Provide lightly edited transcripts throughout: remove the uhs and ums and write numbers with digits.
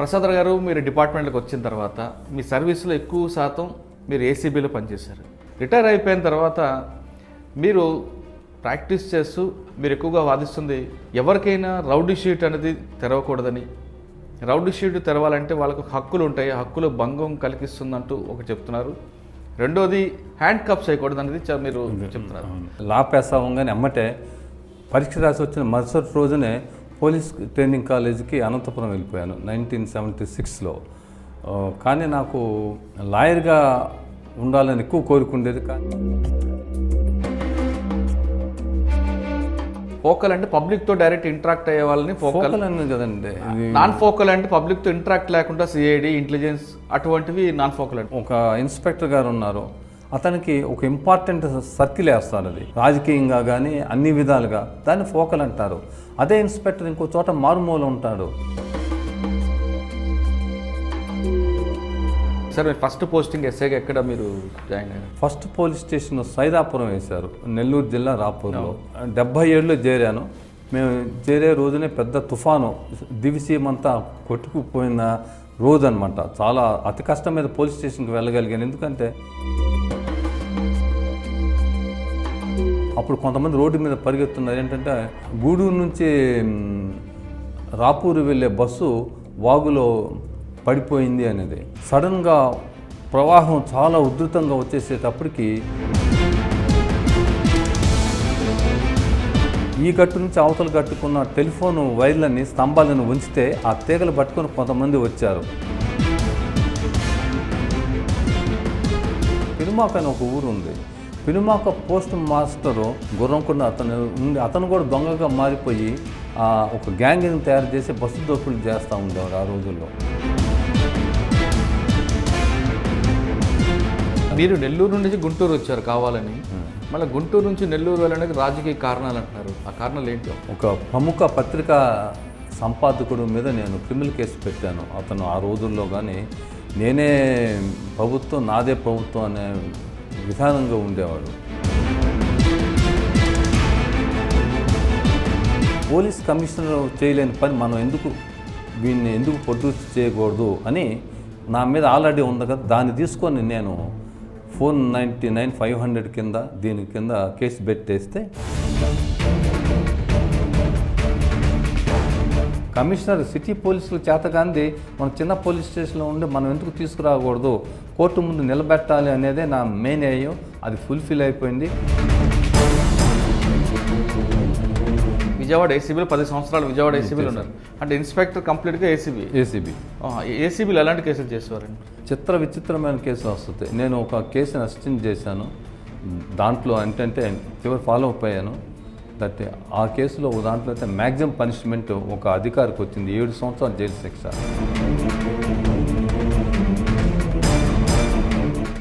ప్రసాద్ గారు మీరు డిపార్ట్మెంట్కి వచ్చిన తర్వాత మీ సర్వీస్లో ఎక్కువ శాతం మీరు ఏసీబీలో పనిచేశారు. రిటైర్ అయిపోయిన తర్వాత మీరు ప్రాక్టీస్ చేస్తూ మీరు ఎక్కువగా వాదిస్తుంది ఎవరికైనా రౌడీ షీట్ అనేది తెరవకూడదని. రౌడీ షీట్ తెరవాలంటే వాళ్ళకు హక్కులు ఉంటాయి, హక్కులు భంగం కలిగిస్తుందంటూ ఒక చెప్తున్నారు. రెండోది హ్యాండ్ కప్స్ చేయకూడదు అనేది మీరు చెప్తున్నారు. లా పాస్ అవ్వగానే అమ్మటే పరీక్ష రాసి వచ్చిన మరుసటి రోజునే పోలీస్ ట్రైనింగ్ కాలేజీకి అనంతపురం వెళ్ళిపోయాను 1976లో. కానీ నాకు లాయర్గా ఉండాలని ఎక్కువ కోరుకుండేది. కానీ ఫోకల్ అంటే పబ్లిక్తో డైరెక్ట్ ఇంటరాక్ట్ అయ్యే వాళ్ళని ఫోకల్ అన్నది కదండి. నాన్ ఫోకల్ అంటే పబ్లిక్తో ఇంటరాక్ట్ లేకుండా సిఐడి, ఇంటెలిజెన్స్ అటువంటివి నాన్ ఫోకల్ అంటే. ఒక ఇన్స్పెక్టర్ గారు ఉన్నారు, అతనికి ఒక ఇంపార్టెంట్ సర్కిల్ వేస్తారు, అది రాజకీయంగా కానీ అన్ని విధాలుగా దాన్ని ఫోకల్ అంటారు. అదే ఇన్స్పెక్టర్ ఇంకో చోట మారుమూల ఉంటాడు. సార్ మీరు ఫస్ట్ పోస్టింగ్ ఎస్ఐగా ఎక్కడ మీరు జాయిన్ అయ్యారు? ఫస్ట్ పోలీస్ స్టేషన్ సైదాపురం వేశారు, నెల్లూరు జిల్లా రాపూర్లో. 77లో చేరాను. మేము చేరే రోజునే పెద్ద తుఫాను దివిసీమంతా కొట్టుకుపోయిన రోజు అనమాట. చాలా అతి కష్టం మీద పోలీస్ స్టేషన్కి వెళ్ళగలిగాను. ఎందుకంటే అప్పుడు కొంతమంది రోడ్డు మీద పరిగెత్తున్నారు. ఏంటంటే గూడూరు నుంచి రాపూరు వెళ్ళే బస్సు వాగులో పడిపోయింది అనేది. సడన్గా ప్రవాహం చాలా ఉధృతంగా వచ్చేసేటప్పటికి ఈ గట్టు నుంచి అవతల గట్టుకున్న టెలిఫోన్ వైర్లని స్తంభాలను ఉంచితే ఆ తీగలు పట్టుకొని కొంతమంది వచ్చారు. పినుమాక అని ఒక ఊరు ఉంది. పినుమాక పోస్ట్ మాస్టరు గుర్రంకొండ అతను కూడా దొంగగా మారిపోయి ఒక గ్యాంగ్ని తయారు చేసి బస్సు దోపిడీ చేస్తూ ఉండేవాడు ఆ రోజుల్లో. మీరు నెల్లూరు నుంచి గుంటూరు వచ్చారు కావాలని, మళ్ళీ గుంటూరు నుంచి నెల్లూరు వెళ్ళడానికి రాజకీయ కారణాలు అంటున్నారు. ఆ కారణాలు ఏంటి? ఒక ప్రముఖ పత్రికా సంపాదకుడు మీద నేను క్రిమినల్ కేసు పెట్టాను. అతను ఆ రోజుల్లో కానీ నేనే ప్రభుత్వం, నాదే ప్రభుత్వం అనే విధానంగా ఉండేవాడు. పోలీస్ కమిషనర్ చేయలేని పని మనం వీడిని ఎందుకు ప్రొడ్యూస్ చేయకూడదు అని నా మీద ఆల్రెడీ ఉంది కదా, దాన్ని తీసుకొని నేను 499/500 కింద దీని కింద కేసు పెట్టేస్తే కమిషనర్ సిటీ పోలీసులు చేతగాంది మన చిన్న పోలీస్ స్టేషన్లో ఉండి మనం ఎందుకు తీసుకురాకూడదు, కోర్టు ముందు నిలబెట్టాలి అనేదే నా మెయిన్ ఎయిమ్. అది ఫుల్ఫిల్ అయిపోయింది. విజయవాడ ఏసీబీలో 10 సంవత్సరాలు విజయవాడ ఏసీబీలో ఉన్నారు అంటే ఇన్స్పెక్టర్ కంప్లీట్గా ఏసీబీ. ఏసీబీలో ఎలాంటి కేసులు చేసేవారండి? విచిత్రమైన కేసులు వస్తుంది. నేను ఒక కేసుని అసిస్టెంట్ చేశాను. దాంట్లో ఏంటంటే చివరి ఫాలో అప్ అయ్యాను. దట్ ఆ కేసులో దాంట్లో అయితే మ్యాక్సిమం పనిష్మెంట్ ఒక అధికారికి వచ్చింది 7 సంవత్సరాలు జైలు శిక్ష.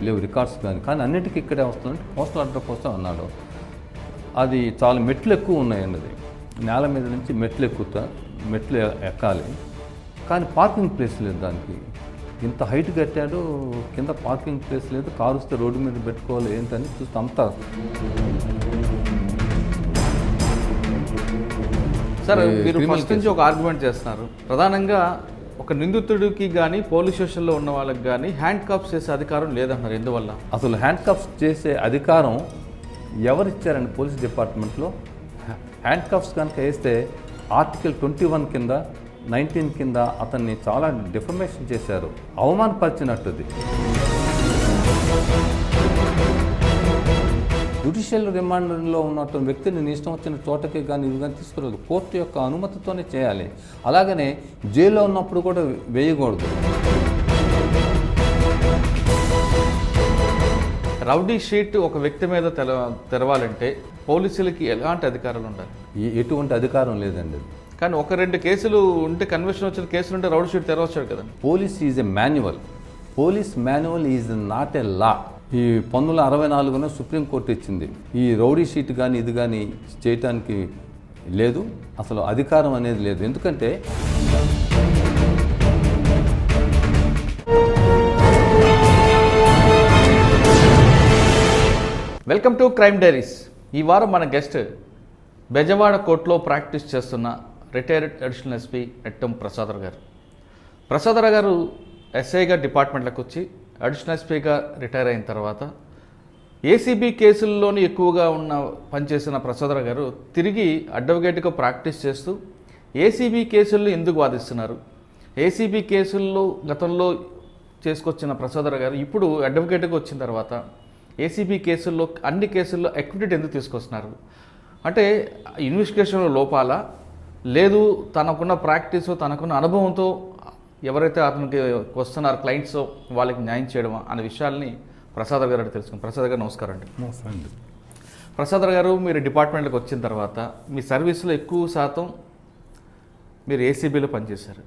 లేవు రికార్డ్స్ కానీ అన్నిటికీ ఇక్కడే వస్తుందంటే పోస్టల్ అడ్రస్ కోసం అన్నాడు. అది చాలా మెట్లు ఎక్కువ ఉన్నాయండి. అది నేల మీద నుంచి మెట్లు ఎక్కాలి, కానీ పార్కింగ్ ప్లేస్ లేదు దానికి. ఇంత హైట్ కట్టాడు, కింద పార్కింగ్ ప్లేస్ లేదు, కారు వస్తే రోడ్డు మీద పెట్టుకోవాలి ఏంటని చూస్తే అంతా. సార్ మీరు ఫస్ట్ నుంచి ఒక ఆర్గ్యుమెంట్ చేస్తున్నారు, ప్రధానంగా ఒక నిందితుడికి కానీ పోలీస్ స్టేషన్లో ఉన్న వాళ్ళకి కానీ హ్యాండ్ కప్స్ చేసే అధికారం లేదంటున్నారు. ఎందువల్ల? అసలు హ్యాండ్ కప్స్ చేసే అధికారం ఎవరిచ్చారండి? పోలీస్ డిపార్ట్మెంట్లో హ్యాండ్ కప్స్ కనుక వేస్తే ఆర్టికల్ 21 కింద 19 కింద అతన్ని చాలా డిఫర్మేషన్ చేశారు, అవమానపరిచినట్టుది. జ్యుడిషియల్ రిమాండ్లో ఉన్నటువంటి వ్యక్తిని నీ ఇష్టం వచ్చిన చోటకి కానీ ఇది కానీ తీసుకురాదు, కోర్టు యొక్క అనుమతితోనే చేయాలి. అలాగనే జైల్లో ఉన్నప్పుడు కూడా వేయకూడదు. రౌడీ షీట్ ఒక వ్యక్తి మీద తెరవాలంటే పోలీసులకి ఎలాంటి అధికారాలు ఉండాలి? ఎటువంటి అధికారం లేదండి. కానీ 1-2 కేసులు ఉంటే, కన్విక్షన్ వచ్చిన కేసులు ఉంటే రౌడీ షీట్ తెరవచ్చాడు కదండి. Police is a manual. Police manual is not a law. ఈ 1964 సుప్రీంకోర్టు ఇచ్చింది. ఈ రౌడీ షీట్ కానీ ఇది కానీ చేయటానికి లేదు, అసలు అధికారం అనేది లేదు. ఎందుకంటే వెల్కమ్ టు క్రైమ్ డైరీస్. ఈ వారం మన గెస్ట్ బెజవాడ కోర్టులో ప్రాక్టీస్ చేస్తున్న రిటైర్డ్ అడిషనల్ ఎస్పీ నెట్టం ప్రసాద్ గారు. ప్రసాదరావు గారు ఎస్ఐగా డిపార్ట్మెంట్లకు వచ్చి అడిషనల్ ఎస్పీగా రిటైర్ అయిన తర్వాత ఏసీబీ కేసుల్లోని ఎక్కువగా పనిచేసిన ప్రసాదరావు గారు తిరిగి అడ్వకేట్గా ప్రాక్టీస్ చేస్తూ ఏసీబీ కేసుల్లో ఎందుకు వాదిస్తున్నారు, ఏసీబీ కేసుల్లో గతంలో చేసుకొచ్చిన ప్రసాదరావు గారు ఇప్పుడు అడ్వకేట్గా వచ్చిన తర్వాత ఏసీబీ కేసుల్లో అన్ని కేసుల్లో ఎక్విటీ ఎందుకు తీసుకొస్తున్నారు, అంటే ఇన్వెస్టిగేషన్లో లోపాలా, లేదు తనకున్న ప్రాక్టీస్ తనకున్న అనుభవంతో ఎవరైతే అతనికి వస్తున్నారు క్లయింట్స్ వాళ్ళకి న్యాయం చేయడమా అనే విషయాల్ని ప్రసాదరావు గారు తెలుసుకుంది. ప్రసాద్ గారు నమస్కారం అండి. నమస్కారం అండి. ప్రసాదరావు గారు మీరు డిపార్ట్మెంట్కి వచ్చిన తర్వాత మీ సర్వీస్లో ఎక్కువ శాతం మీరు ఏసీబీలో పనిచేశారు,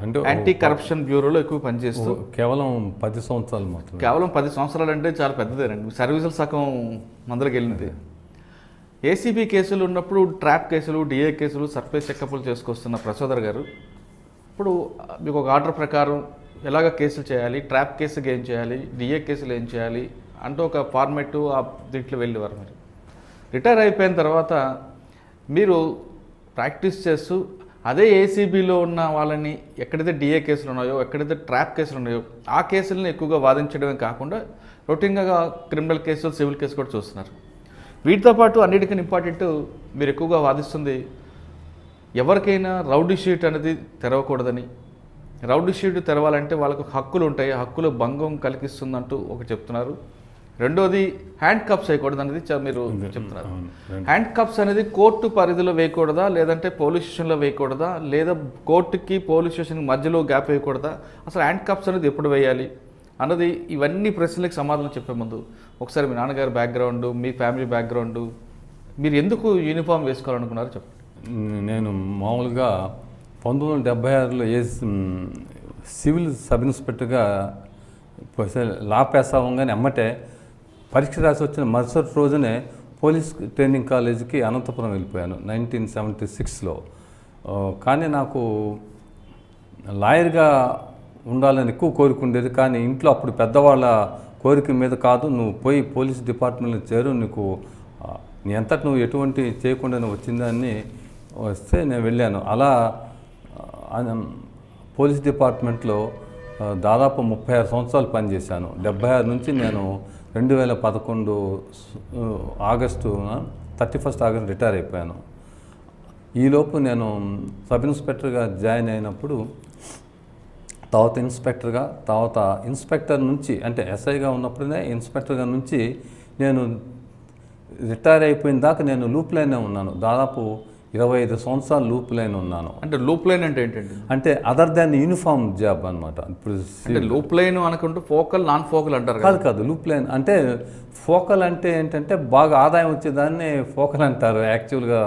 అంటే యాంటీ కరప్షన్ బ్యూరోలో ఎక్కువ పనిచేస్తూ కేవలం 10 సంవత్సరాలు మాత్రం. కేవలం 10 సంవత్సరాలు అంటే చాలా పెద్దదేనండి. మీ సర్వీసులు సగం మందులకు వెళ్ళింది. ఏసీబీ కేసులు ఉన్నప్పుడు ట్రాప్ కేసులు, డిఏ కేసులు, సర్ఫేస్ చెకప్లు చేసుకొస్తున్న ప్రసాదరావు గారు ఇప్పుడు మీకు ఒక ఆర్డర్ ప్రకారం ఎలాగ కేసులు చేయాలి, ట్రాప్ కేసుకి ఏం చేయాలి, డిఏ కేసులు ఏం చేయాలి అంటూ ఒక ఫార్మెట్ దీంట్లో వెళ్ళేవారు. మీరు రిటైర్ అయిపోయిన తర్వాత మీరు ప్రాక్టీస్ చేస్తూ అదే ఏసీబీలో ఉన్న వాళ్ళని ఎక్కడైతే డిఏ కేసులు ఉన్నాయో, ఎక్కడైతే ట్రాప్ కేసులు ఉన్నాయో ఆ కేసులను ఎక్కువగా వాదించడమే కాకుండా రొటీన్గా క్రిమినల్ కేసులు, సివిల్ కేసు కూడా చూస్తున్నారు. వీటితో పాటు అన్నిటికన్నా ఇంపార్టెంట్ మీరు ఎక్కువగా వాదిస్తుంది ఎవరికైనా రౌడీ షీట్ అనేది తెరవకూడదని, రౌడీ షీట్ తెరవాలంటే వాళ్ళకు హక్కులు ఉంటాయి, హక్కులు భంగం కలిగిస్తుందంటూ ఒకటి చెప్తున్నారు. రెండోది హ్యాండ్ కప్స్ వేయకూడదు అనేది మీరు చెప్తున్నారు. హ్యాండ్ కప్స్ అనేది కోర్టు పరిధిలో వేయకూడదా, లేదంటే పోలీస్ స్టేషన్లో వేయకూడదా, లేదా కోర్టుకి పోలీస్ స్టేషన్కి మధ్యలో గ్యాప్ వేయకూడదా, అసలు హ్యాండ్ కప్స్ అనేది ఎప్పుడు వేయాలి అన్నది ఇవన్నీ ప్రశ్నలకు సమాధానం చెప్పే ముందు ఒకసారి మీ నాన్నగారి బ్యాక్గ్రౌండ్, మీ ఫ్యామిలీ బ్యాక్గ్రౌండ్, మీరు ఎందుకు యూనిఫామ్ వేసుకోవాలనుకున్నారో చెప్పండి. నేను మామూలుగా 1976లో సివిల్ సబ్ ఇన్స్పెక్టర్గా లా పాస్ అవ్వగానే ఎమ్మటే పరీక్ష రాసి వచ్చిన మరుసటి రోజునే పోలీస్ ట్రైనింగ్ కాలేజీకి అనంతపురం వెళ్ళిపోయాను 1976లో. కానీ నాకు లాయర్గా ఉండాలని ఎక్కువ కోరిక ఉండేది. కానీ ఇంట్లో అప్పుడు పెద్దవాళ్ళ కోరిక మీద కాదు, నువ్వు పోయి పోలీస్ డిపార్ట్మెంట్లో చేరు, నీకు నీ అంతటి నువ్వు ఎటువంటి చేయకుండా వచ్చిందని వస్తే నేను వెళ్ళాను. అలా పోలీస్ డిపార్ట్మెంట్లో దాదాపు 36 సంవత్సరాలు పనిచేశాను. 76 నుంచి నేను 2011 ఆగస్టు 31 ఆగస్టు రిటైర్ అయిపోయాను. ఈలోపు నేను సబ్ ఇన్స్పెక్టర్గా జాయిన్ అయినప్పుడు తర్వాత ఇన్స్పెక్టర్గా, తర్వాత ఇన్స్పెక్టర్ నుంచి అంటే ఎస్ఐగా ఉన్నప్పుడే ఇన్స్పెక్టర్గా నుంచి నేను రిటైర్ అయిపోయిన దాకా నేను లూప్ లైనే ఉన్నాను. దాదాపు 25 సంవత్సరాలు లూప్ లైన్ ఉన్నాను. అంటే లూప్ లైన్ అంటే ఏంటండి? అంటే అదర్ దాన్ యూనిఫామ్ జాబ్ అనమాట. ఇప్పుడు లూప్ లైన్ అనుకుంటూ ఫోకల్, నాన్ ఫోకల్ అంటారు. కాదు లూప్ లైన్ అంటే ఫోకల్ అంటే ఏంటంటే బాగా ఆదాయం వచ్చేదాన్ని ఫోకల్ అంటారు యాక్చువల్గా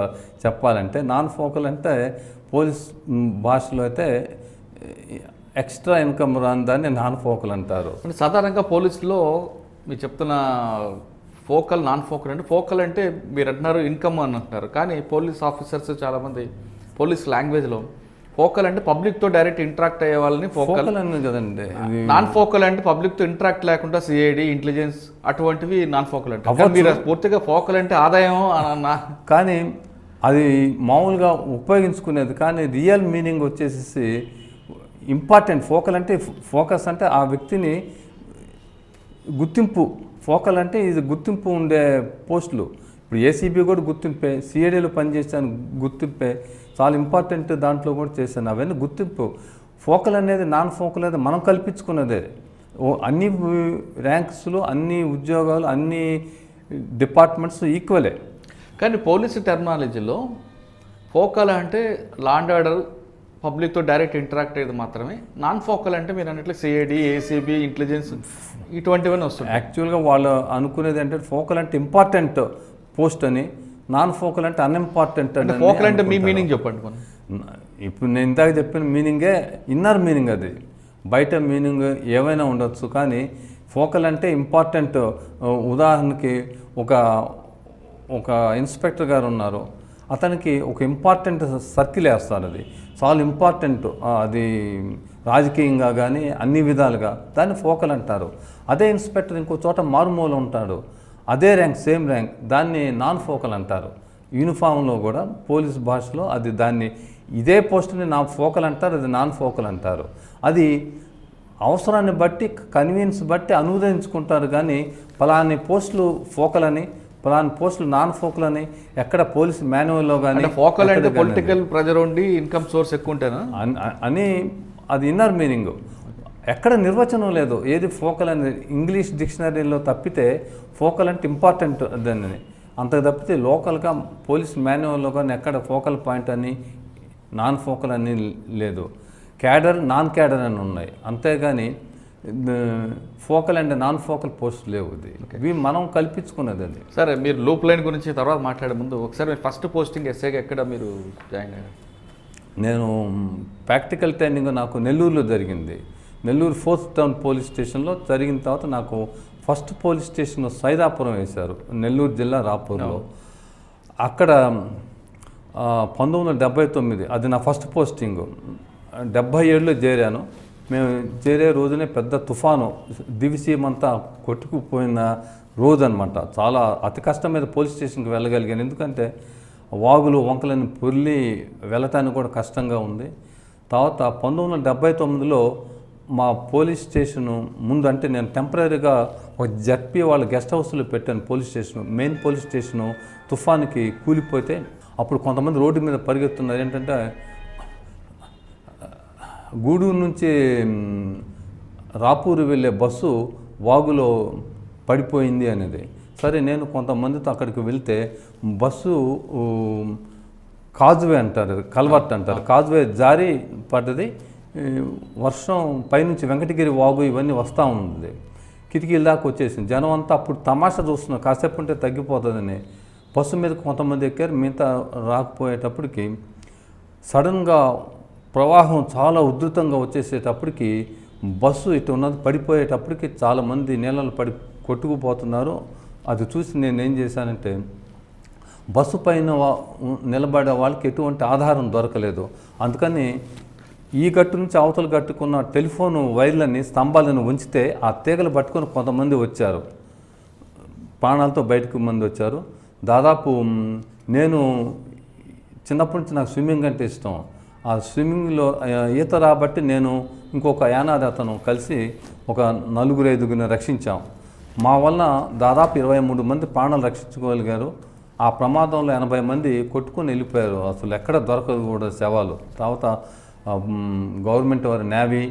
చెప్పాలంటే. నాన్ ఫోకల్ అంటే పోలీస్ భాషలో అయితే ఎక్స్ట్రా ఇన్కమ్ రాని దాన్ని నాన్ ఫోకల్ అంటారు. అంటే సాధారణంగా పోలీసులో మీరు చెప్తున్న ఫోకల్, నాన్ ఫోకల్ అంటే ఫోకల్ అంటే మీరు అంటున్నారు ఇన్కమ్ అని అంటున్నారు. కానీ పోలీస్ ఆఫీసర్స్ చాలామంది పోలీస్ లాంగ్వేజ్లో ఫోకల్ అంటే పబ్లిక్తో డైరెక్ట్ ఇంటరాక్ట్ అయ్యే వాళ్ళని ఫోకల్ అని కదండి. నాన్ ఫోకల్ అంటే పబ్లిక్తో ఇంటరాక్ట్ లేకుండా సిఐడి, ఇంటెలిజెన్స్ అటువంటివి నాన్ ఫోకల్ అంటే. మీరు పూర్తిగా ఫోకల్ అంటే ఆదాయం కానీ అది మామూలుగా ఉపయోగించుకునేది. కానీ రియల్ మీనింగ్ వచ్చేసి ఇంపార్టెంట్. ఫోకల్ అంటే ఫోకస్ అంటే ఆ వ్యక్తిని గుర్తింపు. ఫోకల్ అంటే ఇది గుర్తింపు ఉండే పోస్టులు. ఇప్పుడు ఏసీబీ కూడా గుర్తింపే, సిఐడీలో పనిచేసాను గుర్తింపే, చాలా ఇంపార్టెంట్ దాంట్లో కూడా చేశాను. అవన్నీ గుర్తింపు. ఫోకల్ అనేది నాన్ ఫోకల్ అనేది మనం కల్పించుకున్నదే. అన్ని ర్యాంక్స్లో, అన్ని ఉద్యోగాలు, అన్ని డిపార్ట్మెంట్స్ ఈక్వలే. కానీ పోలీసు టెర్మినాలజీలో ఫోకల్ అంటే లా అండ్ ఆర్డర్, పబ్లిక్తో డైరెక్ట్ ఇంటరాక్ట్ అయ్యేది మాత్రమే. నాన్ ఫోకల్ అంటే మీరు అన్నట్లు సిఐడి, ఏసీబీ, ఇంటెలిజెన్స్ ఇటువంటివన్నీ వస్తుంది. యాక్చువల్గా వాళ్ళు అనుకునేది అంటే ఫోకల్ అంటే ఇంపార్టెంట్ పోస్ట్ అని, నాన్ ఫోకల్ అంటే అన్ఇంపార్టెంట్ అని. ఫోకల్ అంటే మీ మీనింగ్ చెప్పండి. ఇప్పుడు నేను ఇందాక చెప్పిన మీనింగే ఇన్నర్ మీనింగ్. అది బయట మీనింగ్ ఏమైనా ఉండొచ్చు, కానీ ఫోకల్ అంటే ఇంపార్టెంట్. ఉదాహరణకి ఒక ఇన్స్పెక్టర్ గారు ఉన్నారు, అతనికి ఒక ఇంపార్టెంట్ సర్కిల్ వేస్తారు. అది చాలా ఇంపార్టెంట్. అది రాజకీయంగా కానీ అన్ని విధాలుగా దాన్ని ఫోకల్ అంటారు. అదే ఇన్స్పెక్టర్ ఇంకో చోట మారుమూల ఉంటాడు, అదే ర్యాంక్, సేమ్ ర్యాంక్, దాన్ని నాన్ ఫోకల్ అంటారు. యూనిఫామ్లో కూడా పోలీస్ భాషలో అది దాన్ని ఇదే పోస్టుని నా ఫోకల్ అంటారు, అది నాన్ ఫోకల్ అంటారు. అది అవసరాన్ని బట్టి కన్వీనియన్స్ బట్టి అనువదించుకుంటారు. కానీ పలాని పోస్టులు ఫోకల్ అని, పలాని పోస్టులు నాన్ ఫోకల్ అని ఎక్కడ పోలీస్ మాన్యువల్లో కానీ ఫోకల్ అంటే పొలిటికల్ ప్రెజర్ ఉండి ఇన్కమ్ సోర్స్ ఎక్కువ ఉంటేనా అని అది ఇన్నర్ మీనింగ్. ఎక్కడ నిర్వచనం లేదు ఏది ఫోకల్ అనేది. ఇంగ్లీష్ డిక్షనరీలో తప్పితే ఫోకల్ అంటే ఇంపార్టెంట్ దాన్ని, అంతకు తప్పితే లోకల్గా పోలీస్ మాన్యువల్లో కానీ ఎక్కడ ఫోకల్ పాయింట్ అని నాన్ ఫోకల్ అని లేదు. క్యాడర్ నాన్ క్యాడర్ అని ఉన్నాయి, అంతేగాని focal and non focal post లేవు. ఇవి మనం కల్పించుకున్నది. అది సరే, మీరు లూప్ లైన్ గురించి తర్వాత మాట్లాడే ముందు ఒకసారి మీరు ఫస్ట్ పోస్టింగ్ ఎస్ఐగా ఎక్కడ మీరు జాయిన్ అయ్యారు? నేను ప్రాక్టికల్ ట్రైనింగ్ నాకు నెల్లూరులో జరిగింది. నెల్లూరు 4th టౌన్ పోలీస్ స్టేషన్లో జరిగిన తర్వాత నాకు ఫస్ట్ పోలీస్ స్టేషన్ సైదాపురం వేశారు, నెల్లూరు జిల్లా రాపూర్లో. అక్కడ 1979 అది నా ఫస్ట్ పోస్టింగ్. 77లో చేరాను. మేము చేరే రోజునే పెద్ద తుఫాను దివిసీమంతా కొట్టుకుపోయిన రోజు అనమాట. చాలా అతి కష్టం మీద పోలీస్ స్టేషన్కి వెళ్ళగలిగాను, ఎందుకంటే వాగులు వంకలను పొర్లి వెళ్ళటానికి కూడా కష్టంగా ఉంది. తర్వాత 1979లో మా పోలీస్ స్టేషను ముందు, అంటే నేను టెంపరీగా ఒక జడ్పీ వాళ్ళ గెస్ట్ హౌస్లో పెట్టాను police station. Main police station తుఫాన్కి కూలిపోతే అప్పుడు కొంతమంది రోడ్డు మీద పరిగెత్తున్నారు. ఏంటంటే గూడూరు నుంచి రాపూరు వెళ్ళే బస్సు వాగులో పడిపోయింది అనేది. సరే, నేను కొంతమందితో అక్కడికి వెళ్తే బస్సు కాజ్వే అంటారు, కల్వర్ట్ అంటారు, కాజ్వే జారి పడ్డది. వర్షం పైనుంచి వెంకటగిరి వాగు ఇవన్నీ వస్తూ ఉంది, కిటికీల దాకా వచ్చేసింది. జనం అంతా అప్పుడు తమాషా చూస్తున్నారు, కాసేపు ఉంటే తగ్గిపోతుందని. బస్సు మీద కొంతమంది ఎక్కారు, మిగతా రాకపోయేటప్పటికి సడన్గా ప్రవాహం చాలా ఉధృతంగా వచ్చేసేటప్పటికి బస్సు ఇటు ఉన్నది పడిపోయేటప్పటికి చాలామంది నీళ్ళలో పడి కొట్టుకుపోతున్నారు. అది చూసి నేను ఏం చేశానంటే, బస్సు పైన నిలబడే వాళ్ళకి ఎటువంటి ఆధారం దొరకలేదు. అందుకని ఈ గట్టు నుంచి అవతల గట్టుకున్న టెలిఫోన్ వైర్లని స్తంభాలను ఉంచితే ఆ తీగలు పట్టుకొని కొంతమంది వచ్చారు, ప్రాణాలతో బయటకు మంది వచ్చారు. దాదాపు నేను చిన్నప్పటి నుంచి నాకు స్విమ్మింగ్ అంటే ఇష్టం. ఆ స్విమ్మింగ్లో ఈత రాబట్టి నేను ఇంకొక యానాది అతను కలిసి ఒక 4-5 రక్షించాం. మా వలన దాదాపు 23 మంది ప్రాణాలు రక్షించుకోగలిగారు. ఆ ప్రమాదంలో 80 మంది కొట్టుకొని వెళ్ళిపోయారు, అసలు ఎక్కడ దొరకదు కూడా శవాలు. తర్వాత గవర్నమెంట్ వారి నేవీ,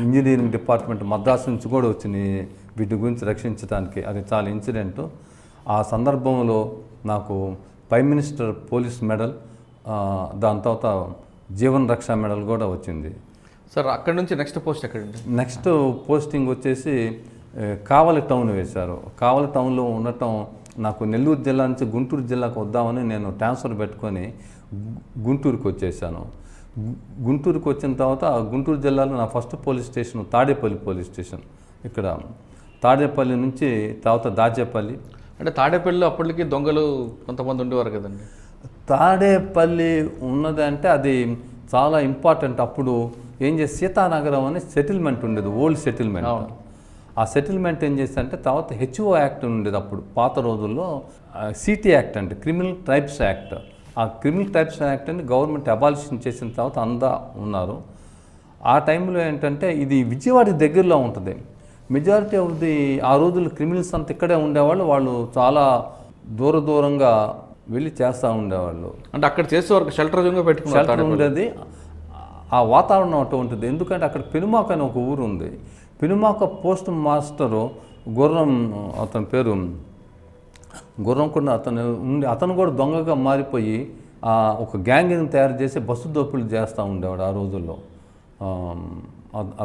ఇంజనీరింగ్ డిపార్ట్మెంట్ మద్రాసు నుంచి కూడా వచ్చింది వీటి గురించి రక్షించడానికి. అది చాలా ఇన్సిడెంట్. ఆ సందర్భంలో నాకు ప్రైమ్ మినిస్టర్ పోలీస్ మెడల్, దాని తర్వాత జీవన్ రక్షా మెడల్ కూడా వచ్చింది. సార్, అక్కడ నుంచి నెక్స్ట్ పోస్ట్ ఎక్కడండి? నెక్స్ట్ పోస్టింగ్ వచ్చేసి కావలి టౌన్ వేశారు. కావలి టౌన్లో ఉండటం, నాకు నెల్లూరు జిల్లా నుంచి గుంటూరు జిల్లాకు వద్దామని నేను ట్రాన్స్ఫర్ పెట్టుకొని గుంటూరుకు వచ్చేసాను. గుంటూరుకు వచ్చిన తర్వాత గుంటూరు జిల్లాలో నా first police station Tadepalli police station. ఇక్కడ తాడేపల్లి నుంచి తర్వాత దాచేపల్లి. అంటే తాడేపల్లిలో అప్పటికి దొంగలు కొంతమంది ఉండేవారు కదండి. తాడేపల్లి ఉన్నదంటే అది చాలా ఇంపార్టెంట్. అప్పుడు ఏం చేసి సీతానగరం అని సెటిల్మెంట్ ఉండేది, ఓల్డ్ సెటిల్మెంట్. ఆ సెటిల్మెంట్ ఏం చేస్తే అంటే తర్వాత హెచ్ఓ యాక్ట్ ఉండేది అప్పుడు పాత రోజుల్లో. సిటీ యాక్ట్ అంటే క్రిమినల్ ట్రైబ్స్ యాక్ట్. ఆ క్రిమినల్ ట్రైబ్స్ యాక్ట్ అని గవర్నమెంట్ అబాలిషన్ చేసిన తర్వాత అందా ఉన్నారు. ఆ టైంలో ఏంటంటే ఇది విజయవాడ దగ్గరలో ఉంటుంది. మెజారిటీ ఆఫ్ ది ఆ రోజుల్లో క్రిమినల్స్ అంతా ఇక్కడే ఉండేవాళ్ళు. వాళ్ళు చాలా దూరంగా వెళ్ళి చేస్తూ ఉండేవాళ్ళు. అంటే అక్కడ చేసేవారు షెల్టర్ షెల్టర్ ఉండేది. ఆ వాతావరణం అటు ఉంటుంది. ఎందుకంటే అక్కడ పెనుమాక అని ఒక ఊరు ఉంది. పెనుమాక పోస్ట్ మాస్టరు గుర్రం, అతని పేరు గుర్రం కూడా అతను ఉండి, అతను కూడా దొంగగా మారిపోయి ఒక గ్యాంగ్ని తయారు చేసి బస్సు దోపిడీ చేస్తూ ఉండేవాడు ఆ రోజుల్లో.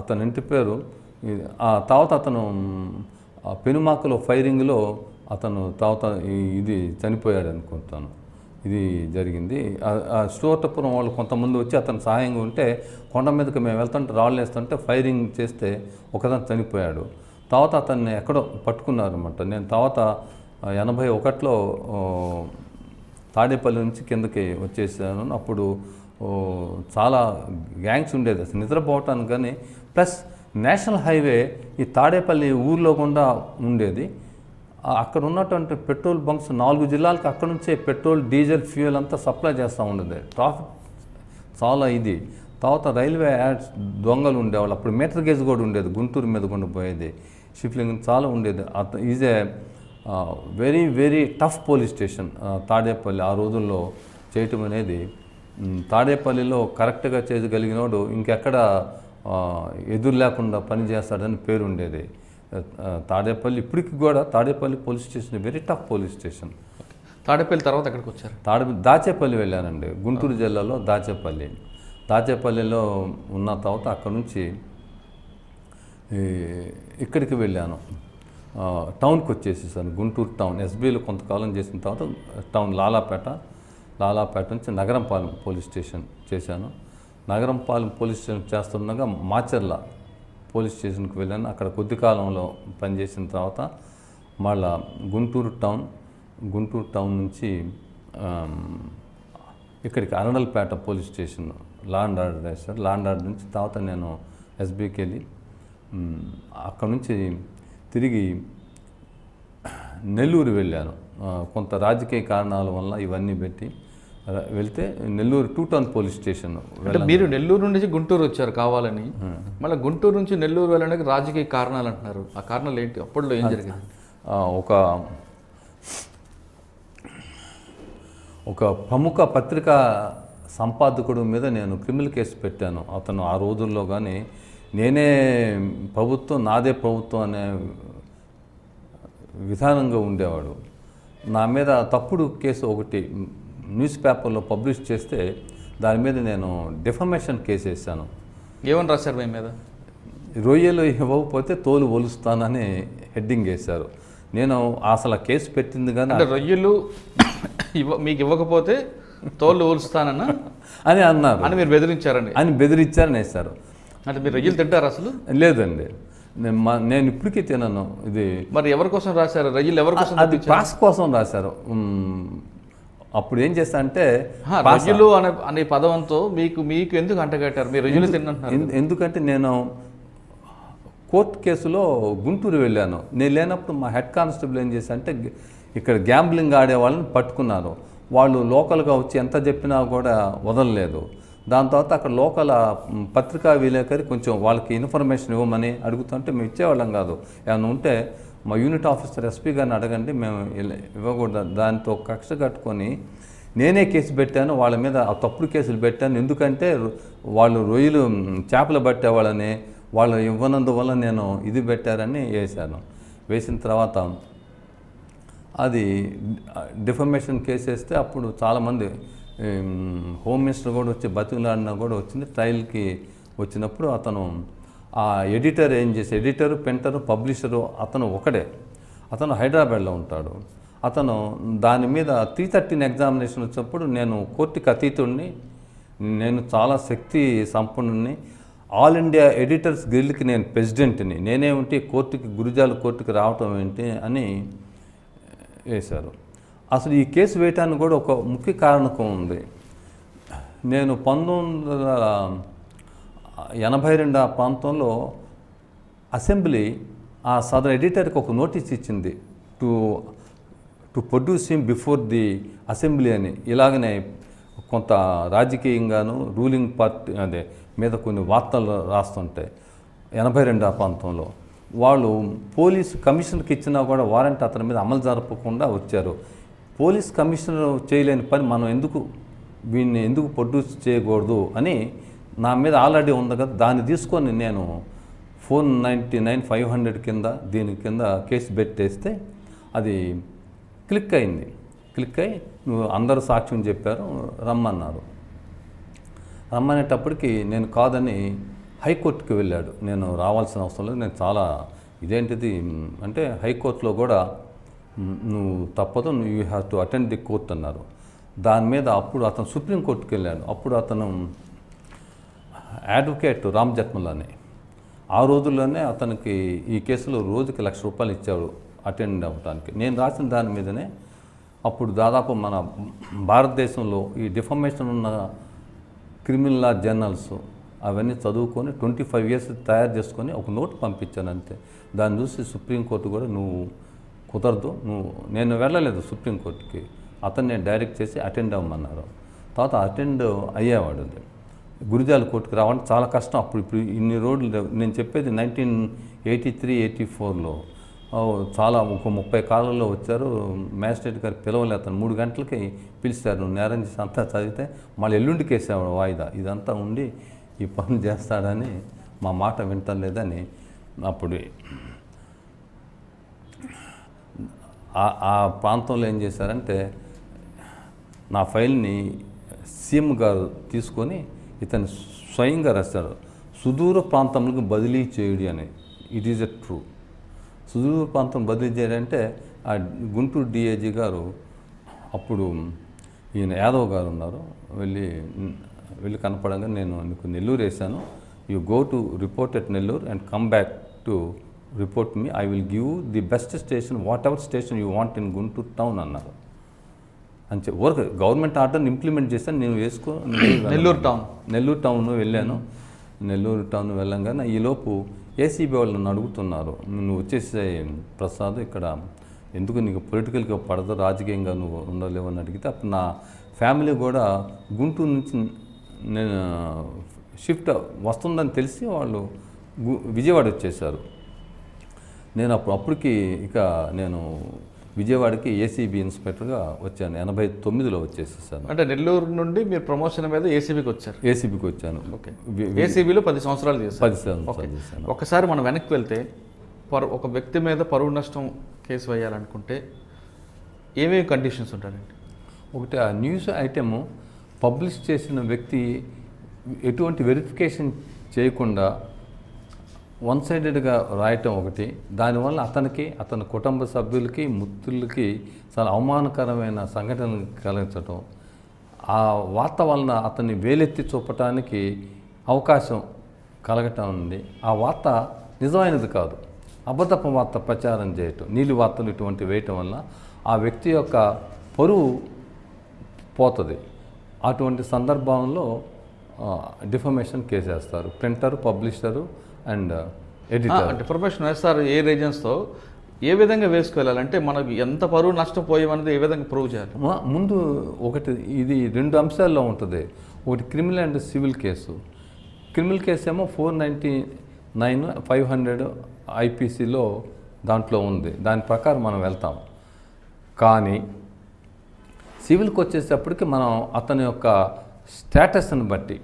అతని ఇంటి పేరు. తర్వాత అతను పెనుమాకలో ఫైరింగ్లో అతను తర్వాత ఇది చనిపోయాడు అనుకుంటాను. ఇది జరిగింది. శ్రీవట్టపురం వాళ్ళు కొంతమంది వచ్చి అతను సహాయంగా ఉంటే కొండ మీదకి మేము వెళ్తుంటే రాళ్ళు వేస్తుంటే ఫైరింగ్ చేస్తే ఒకతను చనిపోయాడు. తర్వాత అతన్ని ఎక్కడో పట్టుకున్నారు అన్నమాట. నేను తర్వాత 81లో తాడేపల్లి నుంచి కిందకి వచ్చేసాను. అప్పుడు చాలా గ్యాంగ్స్ ఉండేది, అసలు నిద్రపోవటానికి కానీ. ప్లస్ నేషనల్ హైవే ఈ తాడేపల్లి ఊర్లో గుండా ఉండేది. అక్కడ ఉన్నటువంటి పెట్రోల్ బంక్స్ 4 జిల్లాలకు అక్కడ నుంచే పెట్రోల్, డీజిల్, ఫ్యూయల్ అంతా సప్లై చేస్తూ ఉండేది. ట్రాఫిక్ చాలా ఇది. తర్వాత రైల్వే యాడ్స్ దొంగలు ఉండేవాళ్ళు. అప్పుడు మీటర్ గేజ్ కూడా ఉండేది, గుంటూరు మీద కూడా పోయేది, షిఫ్లింగ్ చాలా ఉండేది. Is a very very tough police station Tadepalli ఆ రోజుల్లో చేయటం అనేది. తాడేపల్లిలో కరెక్ట్గా చేయగలిగినోడు ఇంకెక్కడ ఎదురు లేకుండా పని చేస్తాడని పేరు ఉండేది. తాడేపల్లి ఇప్పటికి కూడా Tadepalli police station very tough police station. Tadepalli తర్వాత ఎక్కడికి వచ్చారు? దాచేపల్లి వెళ్ళానండి, గుంటూరు జిల్లాలో దాచేపల్లిలో ఉన్న తర్వాత అక్కడ నుంచి ఇక్కడికి వెళ్ళాను, టౌన్కి వచ్చేసేసాను. గుంటూరు టౌన్ ఎస్బీలో కొంతకాలం చేసిన తర్వాత టౌన్ లాలాపేట నుంచి నగరంపాలెం పోలీస్ స్టేషన్ చేశాను. నగరంపాలెం పోలీస్ స్టేషన్ చేస్తుండగా మాచర్ల పోలీస్ స్టేషన్కి వెళ్ళాను. అక్కడ కొద్ది కాలంలో పనిచేసిన తర్వాత మళ్ళా గుంటూరు టౌన్ నుంచి ఇక్కడికి Arundelpet police station law and order వేశారు. లా అండ్ ఆర్డర్ నుంచి తర్వాత నేను ఎస్బీకి వెళ్ళి అక్కడ నుంచి తిరిగి నెల్లూరు వెళ్ళాను. కొంత రాజకీయ కారణాల వల్ల ఇవన్నీ పెట్టి వెళ్తే నెల్లూరు 2 టౌన్ పోలీస్ స్టేషన్. అంటే మీరు నెల్లూరు నుంచి గుంటూరు వచ్చారు కావాలని, మళ్ళీ గుంటూరు నుంచి నెల్లూరు వెళ్ళడానికి రాజకీయ కారణాలు అంటున్నారు. ఆ కారణాలు ఏంటి? అప్పట్లో ఏం జరిగింది? ఒక ప్రముఖ పత్రికా సంపాదకుడు మీద నేను క్రిమినల్ కేసు పెట్టాను. అతను ఆ రోజుల్లో కానీ నేనే ప్రభుత్వం, నాదే ప్రభుత్వం అనే విధానంగా ఉండేవాడు. నా మీద తప్పుడు కేసు ఒకటి న్యూస్ పేపర్లో పబ్లిష్ చేస్తే దాని మీద నేను డిఫమేషన్ కేసు వేసాను. ఏమని రాశారు మీ మీద? రొయ్యలు ఇవ్వకపోతే తోలు ఒలుస్తానని హెడ్డింగ్ వేశారు. నేను అసలు కేసు పెట్టింది కానీ రొయ్యలు మీకు ఇవ్వకపోతే తోలు ఒలుస్తానన్నా అని అన్నారు అని మీరు బెదిరించారని వేశారు. అంటే మీరు రొయ్యలు తింటారు అసలు? లేదండి, నేను ఇప్పటికీ తినను. ఇది మరి ఎవరి కోసం రాశారు? రొయ్యలు ఎవరి కోసం? అది ప్రాస్ కోసం రాశారు. అప్పుడు ఏం చేస్తా అంటే రొయ్యలు అనే పదంతో మీకు ఎందుకు అంటగట్టారు? మీరు రొయ్యలు తింటున్నారు ఎందుకంటే నేను కోర్టు కేసులో గుంటూరు వెళ్ళాను. నేను లేనప్పుడు మా హెడ్ కానిస్టేబుల్ ఏం చేశా అంటే ఇక్కడ గ్యాంబ్లింగ్ ఆడే వాళ్ళని పట్టుకున్నారు. వాళ్ళు లోకల్గా వచ్చి ఎంత చెప్పినా కూడా వదలలేదు. దాని తర్వాత అక్కడ లోకల్ పత్రికా విలేకరి కొంచెం వాళ్ళకి ఇన్ఫర్మేషన్ ఇవ్వమని అడుగుతుంటే మేము ఇచ్చేవాళ్ళం కాదు. ఏమైనా ఉంటే మా యూనిట్ ఆఫీసర్ ఎస్పీ గారిని అడగండి, మేము ఇవ్వకూడదు. దాంతో కక్ష కట్టుకొని నేనే కేసు పెట్టాను వాళ్ళ మీద, ఆ తప్పుడు కేసులు పెట్టాను. ఎందుకంటే వాళ్ళు రొయ్యలు చేపలు పట్టేవాళ్ళని, వాళ్ళు ఇవ్వనందువల్ల నేను ఇది పెట్టారని వేసిన తర్వాత అది డిఫమేషన్ కేసు వేస్తే అప్పుడు చాలామంది హోమ్ మినిస్టర్ కూడా వచ్చి బతిలాడినా కూడా వచ్చింది. ట్రయల్కి వచ్చినప్పుడు అతను ఆ ఎడిటర్ ఏం చేసి, ఎడిటరు, పెంటరు, పబ్లిషరు అతను ఒకడే. అతను హైదరాబాద్లో ఉంటాడు. అతను దాని మీద 313 ఎగ్జామినేషన్ వచ్చినప్పుడు నేను కోర్టుకి అతీతుడిని, నేను చాలా శక్తి సంపన్నుని, ఆల్ ఇండియా ఎడిటర్స్ గిల్డ్కి నేను ప్రెసిడెంట్ని, నేనే ఉంటే గురిజాల కోర్టుకి రావటం ఏంటి అని వేశారు. అసలు ఈ కేసు వేయటానికి కూడా ఒక ముఖ్య కారణకం ఉంది. నేను 1982 ఆ ప్రాంతంలో అసెంబ్లీ ఆ సదర్ ఎడిటర్కి ఒక నోటీస్ ఇచ్చింది, to produce him before the assembly అని. ఇలాగనే కొంత రాజకీయంగాను రూలింగ్ పార్టీ మీద కొన్ని వార్తలు రాస్తుంటాయి. 82 ఆ ప్రాంతంలో వాళ్ళు పోలీసు కమిషనర్కి ఇచ్చినా కూడా వారెంట్ అతని మీద అమలు జరపకుండా వచ్చారు. పోలీస్ కమిషనర్ చేయలేని పని మనం వీడిని ఎందుకు ప్రొడ్యూస్ చేయకూడదు అని నా మీద ఆల్రెడీ ఉంది కదా, దాన్ని తీసుకొని నేను 499/500 కింద దీని కింద కేసు పెట్టేస్తే అది క్లిక్ అయ్యి నువ్వు అందరూ సాక్ష్యం చెప్పారు రమ్మన్నారు. రమ్మనేటప్పటికి నేను కాదని హైకోర్టుకి వెళ్ళాడు. నేను రావాల్సిన అవసరం లేదు, నేను చాలా ఇదేంటిది అంటే హైకోర్టులో కూడా నువ్వు తప్పదు, you have to attend the court అన్నారు. దాని మీద అప్పుడు అతను సుప్రీంకోర్టుకి వెళ్ళాడు. అప్పుడు అతను అడ్వకేట్ రామ్ జెత్మలాని ఆ రోజుల్లోనే అతనికి ఈ కేసులో రోజుకి ₹1,00,000 ఇచ్చాడు అటెండ్ అవ్వడానికి. నేను రాసిన దాని మీదనే అప్పుడు దాదాపు మన భారతదేశంలో ఈ డిఫమేషన్ ఉన్న క్రిమినల్ లా జర్నల్స్ అవన్నీ చదువుకొని 25 years తయారు చేసుకొని ఒక నోట్ పంపించాను అంతే. దాన్ని చూసి సుప్రీంకోర్టు కూడా నువ్వు కుదరదు, నేను వెళ్ళలేదు సుప్రీంకోర్టుకి, అతన్ని డైరెక్ట్ చేసి అటెండ్ అవ్వమన్నారు. తర్వాత అటెండ్ అయ్యేవాడు. గురిజాల కోర్టుకు రావాలంటే చాలా కష్టం. ఇప్పుడు ఇన్ని రోడ్లు లేవు. నేను చెప్పేది 1983-84లో చాలా ఒక 30 కాలంలో వచ్చారు. మ్యాజిస్ట్రేట్ గారు పిలవలే, అతను 3 గంటలకి పిలిచారు. నువ్వు నేరం చేసి అంతా చదివితే మళ్ళీ ఎల్లుండికి వేసాడు వాయిదా. ఇదంతా ఉండి ఈ పని చేస్తాడని మా మాట వింటలేదని అప్పుడు ఆ ప్రాంతంలో ఏం చేశారంటే నా ఫైల్ని సీఎం గారు తీసుకొని ఇతను స్వయంగా రాశారు, సుదూర ప్రాంతంలో బదిలీ చేయడి అని. It is a true. సుదూర ప్రాంతం బదిలీ చేయాలంటే ఆ గుంటూరు డిఐజీ గారు అప్పుడు ఈయన యాదవ్ గారు ఉన్నారు, వెళ్ళి కనపడంగా నేను నీకు నెల్లూరు వేసాను, you go to report at Nellore and come back to report me, I will give the best station what ever station you want in Guntur town అన్నారు. అంతే వర్క్ గవర్నమెంట్ ఆర్డర్ని ఇంప్లిమెంట్ చేస్తాను నేను నెల్లూరు టౌన్ వెళ్ళాను. నెల్లూరు టౌన్ వెళ్ళంగానే ఈలోపు ఏసీబీ వాళ్ళు నన్ను అడుగుతున్నారు, నువ్వు వచ్చేసే ప్రసాద్ ఇక్కడ ఎందుకు నీకు పొలిటికల్గా పడదు, రాజకీయంగా నువ్వు ఉండలేవు అని అడిగితే అప్పుడు నా ఫ్యామిలీ కూడా గుంటూరు నుంచి నేను షిఫ్ట్ వస్తుందని తెలిసి వాళ్ళు విజయవాడ వచ్చేసారు. నేను అప్పటికి ఇక నేను విజయవాడకి ఏసీబీ ఇన్స్పెక్టర్గా వచ్చాను. 89లో వచ్చేసేసాను. అంటే నెల్లూరు నుండి మీరు ప్రమోషన్ మీద ఏసీబీకి వచ్చారు? ఏసీబీకి వచ్చాను. ఓకే. ఏసీబీలో 10 సంవత్సరాలు చేశారు. 10 సంవత్సరాలు చేశాను. ఒకసారి మనం వెనక్కి వెళ్తే ఒక వ్యక్తి మీద పరువు నష్టం కేసు వేయాలనుకుంటే ఏమేమి కండిషన్స్ ఉంటాయండి? ఒకటి, ఆ న్యూస్ ఐటెము పబ్లిష్ చేసిన వ్యక్తి ఎటువంటి వెరిఫికేషన్ చేయకుండా వన్ సైడెడ్గా రాయటం ఒకటి, దానివల్ల అతని కుటుంబ సభ్యులకి మిత్రులకి చాలా అవమానకరమైన సంఘటనలు కలిగించటం, ఆ వార్త వలన అతన్ని వేలెత్తి చూపటానికి అవకాశం కలగటం ఉంది. ఆ వార్త నిజమైనది కాదు, అబద్ధపు వార్త ప్రచారం చేయటం, నీలి వార్తలు ఇటువంటి వేయటం వల్ల ఆ వ్యక్తి యొక్క పరువు పోతుంది. అటువంటి సందర్భంలో డిఫమేషన్ కేసు వేస్తారు. Printer, publisher and editor. Defamation వేస్తారు. ఏ రీజన్స్తో ఏ విధంగా వేసుకెళ్ళాలంటే మనకు ఎంత పరువు నష్టపోయామనేది ఏ విధంగా ప్రూవ్ చేయాలి? ముందు ఒకటి, ఇది 2 అంశాల్లో ఉంటుంది. ఒకటి criminal and civil case. Criminal case ఏమో 499/500 ఐపీసీలో దాంట్లో ఉంది, దాని ప్రకారం మనం వెళ్తాం. కానీ సివిల్కి వచ్చేటప్పటికి మనం అతని యొక్క స్టేటస్ని బట్టి,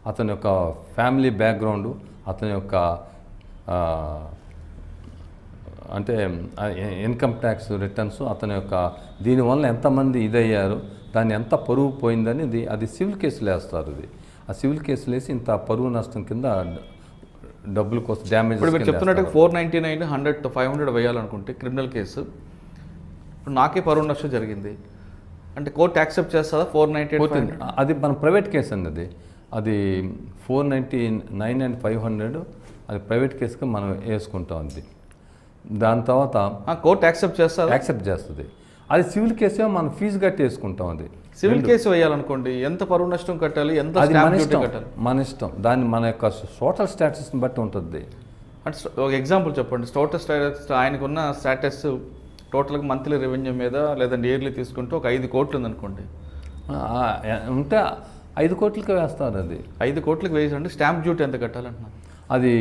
అతని యొక్క ఫ్యామిలీ బ్యాక్గ్రౌండు, అతని యొక్క అంటే ఇన్కమ్ ట్యాక్స్ రిటర్న్స్, అతని యొక్క దీనివల్ల ఎంతమంది ఇదయ్యారు, దాన్ని ఎంత పరువు పోయిందని అది సివిల్ కేసులు వేస్తారు. ఆ సివిల్ కేసులు వేసి ఇంత పరువు నష్టం కింద డబ్బుల కోసం డ్యామేజ్. ఇప్పుడు మీరు చెప్తున్నట్టు 499, 100 to 500 వేయాలనుకుంటే క్రిమినల్ కేసు, ఇప్పుడు నాకే పరువు నష్టం జరిగింది అంటే కోర్టు యాక్సెప్ట్ చేస్తుందా? 498 అది మన ప్రైవేట్ కేసు అండి. అది 499 and 500 అది ప్రైవేట్ కేసుగా మనం వేసుకుంటాం. అది దాని తర్వాత కోర్టు యాక్సెప్ట్ చేస్తుంది. అది సివిల్ కేసు మనం ఫీజు కట్టి వేసుకుంటాం. అది సివిల్ కేసు వేయాలనుకోండి ఎంత పరువు నష్టం కట్టాలి, ఎంత స్టాంప్ డ్యూటీ కట్టాలి? మన ఇష్టం. దాన్ని మన యొక్క సోషల్ స్టేటస్ని బట్టి ఉంటుంది. అంటే ఒక ఎగ్జాంపుల్ చెప్పండి. టోటల్ స్టేటస్ ఆయనకున్న స్టేటస్ టోటల్గా మంత్లీ రెవెన్యూ మీద లేదా ఇయర్లీ తీసుకుంటే ఒక 5 కోట్లు ఉందనుకోండి, ఉంటే 5 కోట్లకి వేస్తారు. అది 5 కోట్లకి వేసి స్టాంప్ డ్యూటీ ఎంత కట్టాలంటున్నారు? అది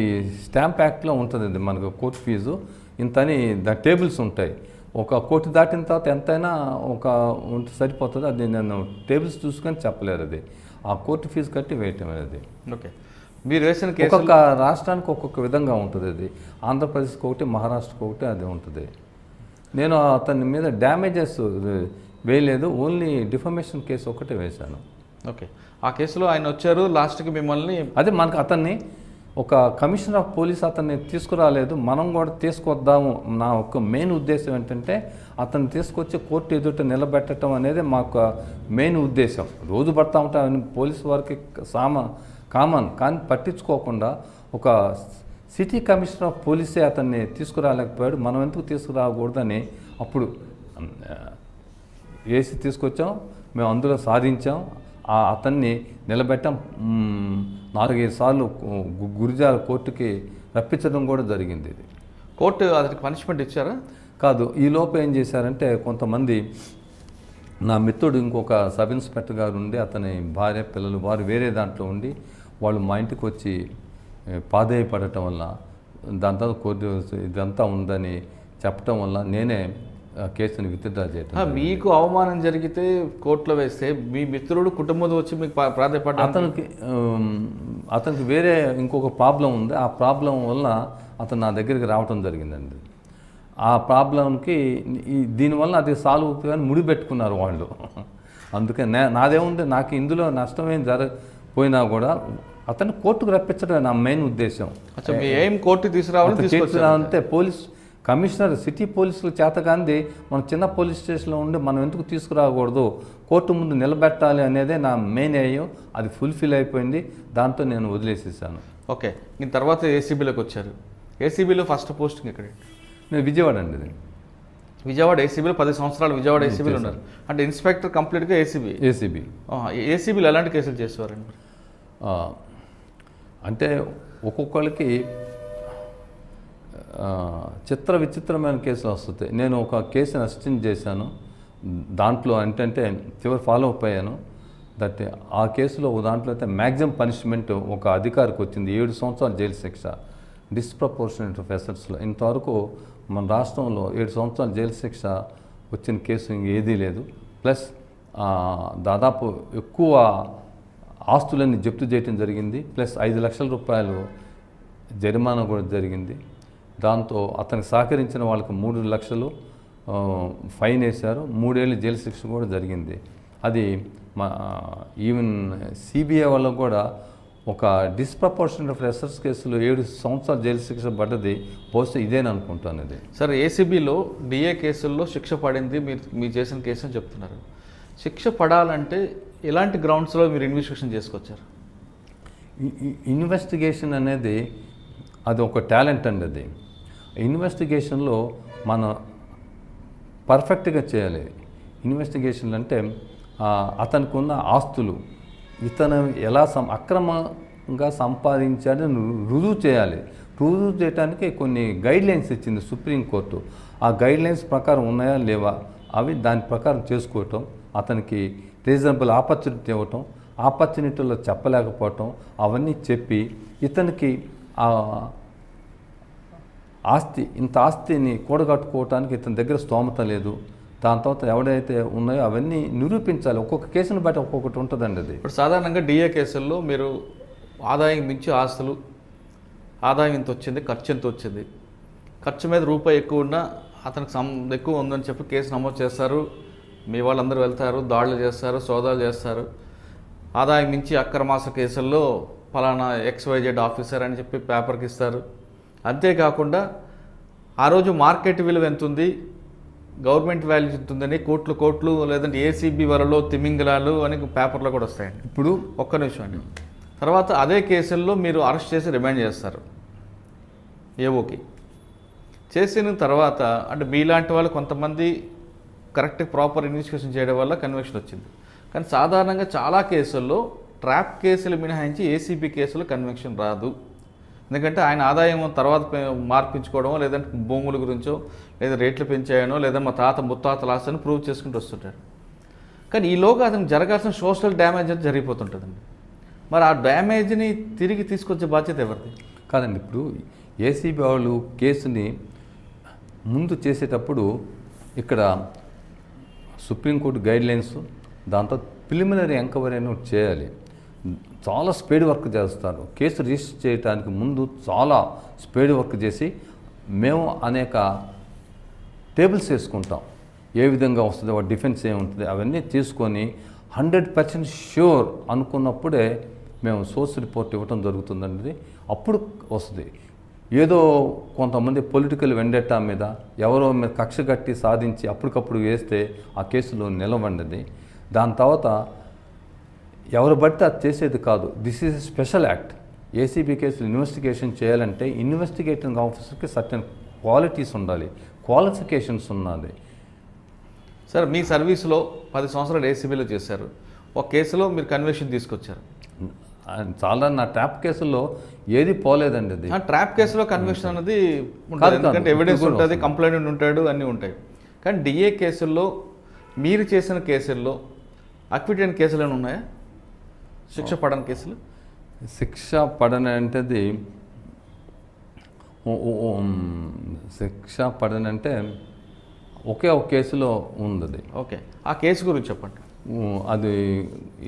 స్టాంప్ యాక్ట్లో ఉంటుంది. అది మనకు కోర్టు ఫీజు ఇంతని టేబుల్స్ ఉంటాయి. 1 కోటి దాటిన తర్వాత ఎంతైనా ఉంటే సరిపోతుంది. అది నేను టేబుల్స్ చూసుకొని చెప్పలేరు. అది ఆ కోర్టు ఫీజు కట్టి వేయటం అనేది. ఓకే. మీరు వేసిన కేసు ఒక్కొక్క రాష్ట్రానికి ఒక్కొక్క విధంగా ఉంటుంది. అది ఆంధ్రప్రదేశ్కి ఒకటి, మహారాష్ట్రకి ఒకటి అది ఉంటుంది. నేను అతని మీద డ్యామేజెస్ వేయలేదు, ఓన్లీ డిఫమేషన్ కేసు ఒకటే వేశాను. ఓకే. ఆ కేసులో ఆయన వచ్చారు, లాస్ట్కి మిమ్మల్ని అదే మనకు అతన్ని ఒక కమిషనర్ ఆఫ్ పోలీస్ అతన్ని తీసుకురాలేదు, మనం కూడా తీసుకొద్దాము. నా ఒక మెయిన్ ఉద్దేశం ఏంటంటే అతన్ని తీసుకొచ్చి కోర్టు ఎదుట నిలబెట్టడం అనేది మాకు మెయిన్ ఉద్దేశం. రోజు పడతా ఉంటాం పోలీసు వారికి కామన్, కానీ పట్టించుకోకుండా ఒక సిటీ కమిషనర్ ఆఫ్ పోలీసే అతన్ని తీసుకురాలేకపోయాడు, మనం ఎందుకు తీసుకురాకూడదని అప్పుడు వేసి తీసుకొచ్చాం. మేము అందులో సాధించాం, అతన్ని నిలబెట్టాం. 4-5 సార్లు గురిజాల కోర్టుకి రప్పించడం కూడా జరిగింది. ఇది కోర్టు అతనికి పనిష్మెంట్ ఇచ్చారా? కాదు. ఈ లోపు ఏం చేశారంటే కొంతమంది, నా మిత్రుడు ఇంకొక సబ్ ఇన్స్పెక్టర్ గారు ఉండి, అతని భార్య పిల్లలు వారు వేరే దాంట్లో ఉండి వాళ్ళు మా ఇంటికి వచ్చి పాదేయపడటం వల్ల దాని తర్వాత కోర్టు ఇదంతా ఉందని చెప్పటం వల్ల నేనే కేసుని విత్డ్రా చేయటం. మీకు అవమానం జరిగితే కోర్టులో వేస్తే మీ మిత్రుడు కుటుంబంతో వచ్చి మీకు ప్రాధాన్యపడ్డ అతనికి వేరే ఇంకొక ప్రాబ్లం ఉంది. ఆ ప్రాబ్లం వల్ల అతను నా దగ్గరికి రావటం జరిగిందండి. ఆ ప్రాబ్లంకి దీనివల్ల అది సాల్వ్ అవుతుందని ముడిపెట్టుకున్నారు వాళ్ళు. అందుకే నాదేముంది, నాకు ఇందులో నష్టమేం జరగపోయినా కూడా అతన్ని కోర్టుకు రప్పించడమే నా మెయిన్ ఉద్దేశం. ఏం కోర్టు తీసుకురావాలంటే పోలీస్ కమిషనర్ సిటీ పోలీసులు చేతగాంది మనం చిన్న పోలీస్ స్టేషన్లో ఉండి మనం ఎందుకు తీసుకురాకూడదు, కోర్టు ముందు నిలబెట్టాలి అనేదే నా మెయిన్ ఎయిమ్. అది ఫుల్ఫిల్ అయిపోయింది. దాంతో నేను వదిలేసేసాను. ఓకే, దీని తర్వాత ఏసీబీలోకి వచ్చారు. ఏసీబీలో ఫస్ట్ పోస్టింగ్ ఎక్కడ? నేను విజయవాడ అండి. విజయవాడ ఏసీబీలో 10 సంవత్సరాలు విజయవాడ ఏసీబీలో ఉన్నారు. అంటే ఇన్స్పెక్టర్ కంప్లీట్గా ఏసీబీ. ఏసీబీలో ఎలాంటి కేసులు చేసేవారండి? అంటే ఒక్కొక్కరికి విచిత్రమైన కేసులు వస్తాయి. నేను ఒక కేసుని అసిస్టెంట్ చేశాను. దాంట్లో ఏంటంటే చివరి ఫాలో అప్ అయ్యాను. దట్ ఆ కేసులో దాంట్లో అయితే మ్యాక్సిమం పనిష్మెంట్ ఒక అధికారికి వచ్చింది 7 సంవత్సరాలు జైలు శిక్ష డిస్ప్రపోర్షనేట్ ఆఫ్ అసెట్స్లో. ఇంతవరకు మన రాష్ట్రంలో 7 సంవత్సరాలు జైలు శిక్ష వచ్చిన కేసు ఏదీ లేదు. ప్లస్ దాదాపు ఎక్కువ ఆస్తులన్నీ జప్తు చేయడం జరిగింది. ప్లస్ 5 లక్షల రూపాయలు జరిమానా కూడా జరిగింది. దాంతో అతనికి సహకరించిన వాళ్ళకి 3 లక్షలు ఫైన్ వేశారు. 3 ఏళ్ళు జైలు శిక్ష కూడా జరిగింది. అది ఈవెన్ సిబిఐ వాళ్ళకు కూడా ఒక డిస్ప్రపోర్షనేట్ ఆఫ్ అసెట్స్ కేసులో 7 సంవత్సరాలు జైలు శిక్ష పడ్డది. బహుశా ఇదేని అనుకుంటాను. ఇది సార్, ఏసీబీలో డిఏ కేసుల్లో శిక్ష పడింది మీరు చేసిన కేసు అని చెప్తున్నారు. శిక్ష పడాలంటే ఎలాంటి గ్రౌండ్స్లో మీరు ఇన్వెస్టిగేషన్ చేసుకొచ్చారు? ఇన్వెస్టిగేషన్ అనేది అది ఒక టాలెంట్ అండి. అది ఇన్వెస్టిగేషన్లో మనం పర్ఫెక్ట్గా చేయాలి. ఇన్వెస్టిగేషన్లు అంటే అతనికి ఉన్న ఆస్తులు ఇతను ఎలా అక్రమంగా సంపాదించాడని రుజువు చేయాలి. రుజువు చేయడానికి కొన్ని గైడ్లైన్స్ ఇచ్చింది సుప్రీంకోర్టు. ఆ గైడ్లైన్స్ ప్రకారం ఉన్నాయా లేవా అవి దాని ప్రకారం చేసుకోవటం, అతనికి రీజనబుల్ ఆపర్చునిటీ ఇవ్వటం, ఆపర్చునిటీలో చెప్పలేకపోవటం, అవన్నీ చెప్పి ఇతనికి ఇంత ఆస్తిని కూడగట్టుకోవటానికి ఇతని దగ్గర స్తోమత లేదు, దాని తర్వాత ఎవడైతే ఉన్నాయో అవన్నీ నిరూపించాలి. ఒక్కొక్క కేసును బట్టి ఒక్కొక్కటి ఉంటుందండి. అది ఇప్పుడు సాధారణంగా డిఏ కేసుల్లో మీరు ఆదాయం మించి ఆస్తులు, ఆదాయం ఎంత వచ్చింది, ఖర్చు ఎంత వచ్చింది, ఖర్చు మీద రూపాయి ఎక్కువ ఉన్నా అతనికి ఎక్కువ ఉందని చెప్పి కేసు నమోదు చేస్తారు. మీ వాళ్ళందరూ వెళ్తారు, దాడులు చేస్తారు, సోదాలు చేస్తారు. ఆదాయం మించి అక్రమాస కేసుల్లో ఫలానా XYZ ఆఫీసర్ అని చెప్పి పేపర్కి ఇస్తారు. అంతేకాకుండా ఆ రోజు మార్కెట్ విలువ ఎంత ఉంది, గవర్నమెంట్ వాల్యూ ఎంత ఉందని కోట్లు లేదంటే ఏసీబీ వలలో తిమింగలాలు అని పేపర్లో కూడా వస్తాయండి. ఇప్పుడు ఒక్క నిమిషం అండి. తర్వాత అదే కేసుల్లో మీరు అరెస్ట్ చేసి రిమాండ్ చేస్తారు ఏఓకి. చేసిన తర్వాత అంటే మీలాంటి వాళ్ళు కొంతమంది కరెక్ట్ ప్రాపర్ ఇన్వెస్టిగేషన్ చేయడం వల్ల కన్విక్షన్ వచ్చింది. కానీ సాధారణంగా చాలా కేసుల్లో ట్రాప్ కేసులు మినహాయించి ఏసీబీ కేసులు కన్విక్షన్ రాదు. ఎందుకంటే ఆయన ఆదాయం తర్వాత మార్పించుకోవడమో, లేదంటే భూముల గురించో, లేదా రేట్లు పెంచాయనో, లేదా మా తాత ముత్తాతల ఆస్తని ప్రూవ్ చేసుకుంటూ వస్తుంటారు. కానీ ఈలోగా అతనికి జరగాల్సిన సోషల్ డ్యామేజ్ అనేది జరిగిపోతుంటుందండి. మరి ఆ డ్యామేజ్ని తిరిగి తీసుకొచ్చే బాధ్యత ఎవరిది? కాదండి. ఇప్పుడు ఏసీబీ వాళ్ళు కేసుని ముందు చేసేటప్పుడు ఇక్కడ సుప్రీంకోర్టు గైడ్లైన్స్, దాంతో ప్రిలిమినరీ ఎంక్వైరీ అని చేయాలి. చాలా స్పీడ్ వర్క్ చేస్తారు. కేసు రిజిస్టర్ చేయడానికి ముందు చాలా స్పీడ్ వర్క్ చేసి మేము అనేక టేబుల్స్ వేసుకుంటాం. ఏ విధంగా వస్తుంది, వాటి డిఫెన్స్ ఏముంటుంది, అవన్నీ తీసుకొని 100% ష్యూర్ అనుకున్నప్పుడే మేము సోర్స్ రిపోర్ట్ ఇవ్వటం జరుగుతుందండి. అప్పుడు వస్తుంది. ఏదో కొంతమంది పొలిటికల్ వెండెట్టా మీద ఎవరో మీద కక్ష కట్టి సాధించి అప్పటికప్పుడు వేస్తే ఆ కేసులో నిలవండి. దాని తర్వాత ఎవరు బట్టి అది చేసేది కాదు. This is a special act. ACB కేసులు ఇన్వెస్టిగేషన్ చేయాలంటే ఇన్వెస్టిగేటింగ్ ఆఫీసర్కి సర్టెన్ క్వాలిటీస్ ఉండాలి, క్వాలిఫికేషన్స్ ఉన్నది. సార్, మీ సర్వీస్లో 10 సంవత్సరాలు ఏసీబీలో చేశారు. ఒక కేసులో మీరు కన్విక్షన్ తీసుకొచ్చారు. చాలా నా ట్రాప్ కేసుల్లో ఏది పోలేదండి. అది ట్రాప్ కేసులో కన్విక్షన్ అనేది ఉంటుంది, ఎందుకంటే ఎవిడెన్స్ ఉంటుంది, కంప్లైంట్ ఉంటాడు, అన్నీ ఉంటాయి. కానీ డిఏ కేసుల్లో మీరు చేసిన కేసుల్లో అక్విటెడ్ కేసులు ఏమైనా ఉన్నాయా? శిక్ష పడని కేసులు శిక్ష పడనంటేది శిక్ష పడనంటే ఒకే ఒక కేసులో ఉంది అది. ఓకే, ఆ కేసు గురించి చెప్పండి. అది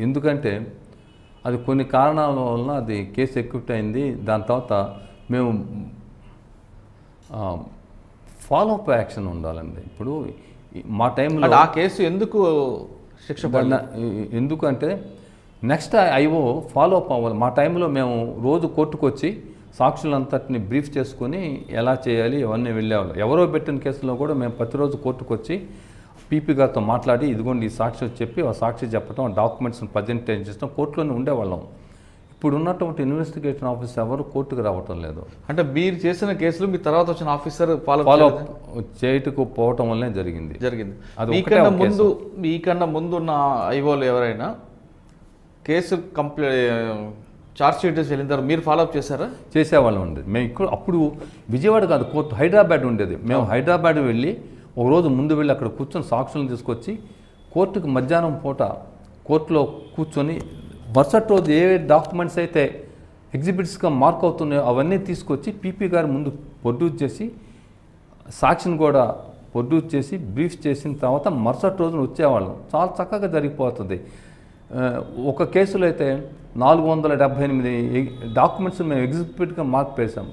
ఎందుకంటే అది కొన్ని కారణాల వలన అది కేసు ఎక్విట్ అయింది. దాని తర్వాత మేము ఫాలోఅప్ యాక్షన్ ఉండాలండి. ఇప్పుడు మా టైంలో ఆ కేసు ఎందుకు శిక్ష పడిన ఎందుకంటే నెక్స్ట్ ఐఓ ఫాలోఅప్ అవ్వాలి. మా టైంలో మేము రోజు కోర్టుకు వచ్చి సాక్షులంతటిని బ్రీఫ్ చేసుకొని ఎలా చేయాలి ఇవన్నీ వెళ్ళేవాళ్ళం. ఎవరో పెట్టిన కేసులో కూడా మేము ప్రతిరోజు కోర్టుకు వచ్చి పీపీ గారితో మాట్లాడి ఇదిగోండి ఈ సాక్షి చెప్పి ఆ సాక్షి చెప్పడం, డాక్యుమెంట్స్ని ప్రజెంటేషన్ చేస్తాం, కోర్టులోనే ఉండేవాళ్ళం. ఇప్పుడు ఉన్నటువంటి ఇన్వెస్టిగేషన్ ఆఫీసర్ ఎవరు కోర్టుకు రావటం లేదు. అంటే మీరు చేసిన కేసులు మీ తర్వాత వచ్చిన ఆఫీసర్ ఫాలోఅప్ చేయటకు పోవటం వల్లనే జరిగింది. మీకన్నా ముందు ఉన్న ఐఓలు ఎవరైనా కేసు చార్జ్ షీట్ వెళ్ళిన తర్వాత మీరు ఫాలోఅప్ చేశారా? చేసేవాళ్ళం ఉండేది. మేము ఇక్కడ అప్పుడు విజయవాడ కాదు, కోర్టు హైదరాబాద్ ఉండేది. మేము హైదరాబాద్ వెళ్ళి ఒక రోజు ముందు వెళ్ళి అక్కడ కూర్చొని సాక్షులను తీసుకొచ్చి కోర్టుకు మధ్యాహ్నం పూట కోర్టులో కూర్చొని మరుసటి రోజు ఏ డాక్యుమెంట్స్ అయితే ఎగ్జిబిట్స్గా మార్క్ అవుతున్నాయో అవన్నీ తీసుకొచ్చి పీపీ గారి ముందు ప్రొడ్యూస్ చేసి సాక్షిని కూడా ప్రొడ్యూస్ చేసి బ్రీఫ్ చేసిన తర్వాత మరుసటి రోజున వచ్చేవాళ్ళం. చాలా చక్కగా జరిగిపోతుంది. ఒక కేసులో అయితే 478 డాక్యుమెంట్స్ మేము ఎగ్జిబిట్గా మార్క్ వేసాం.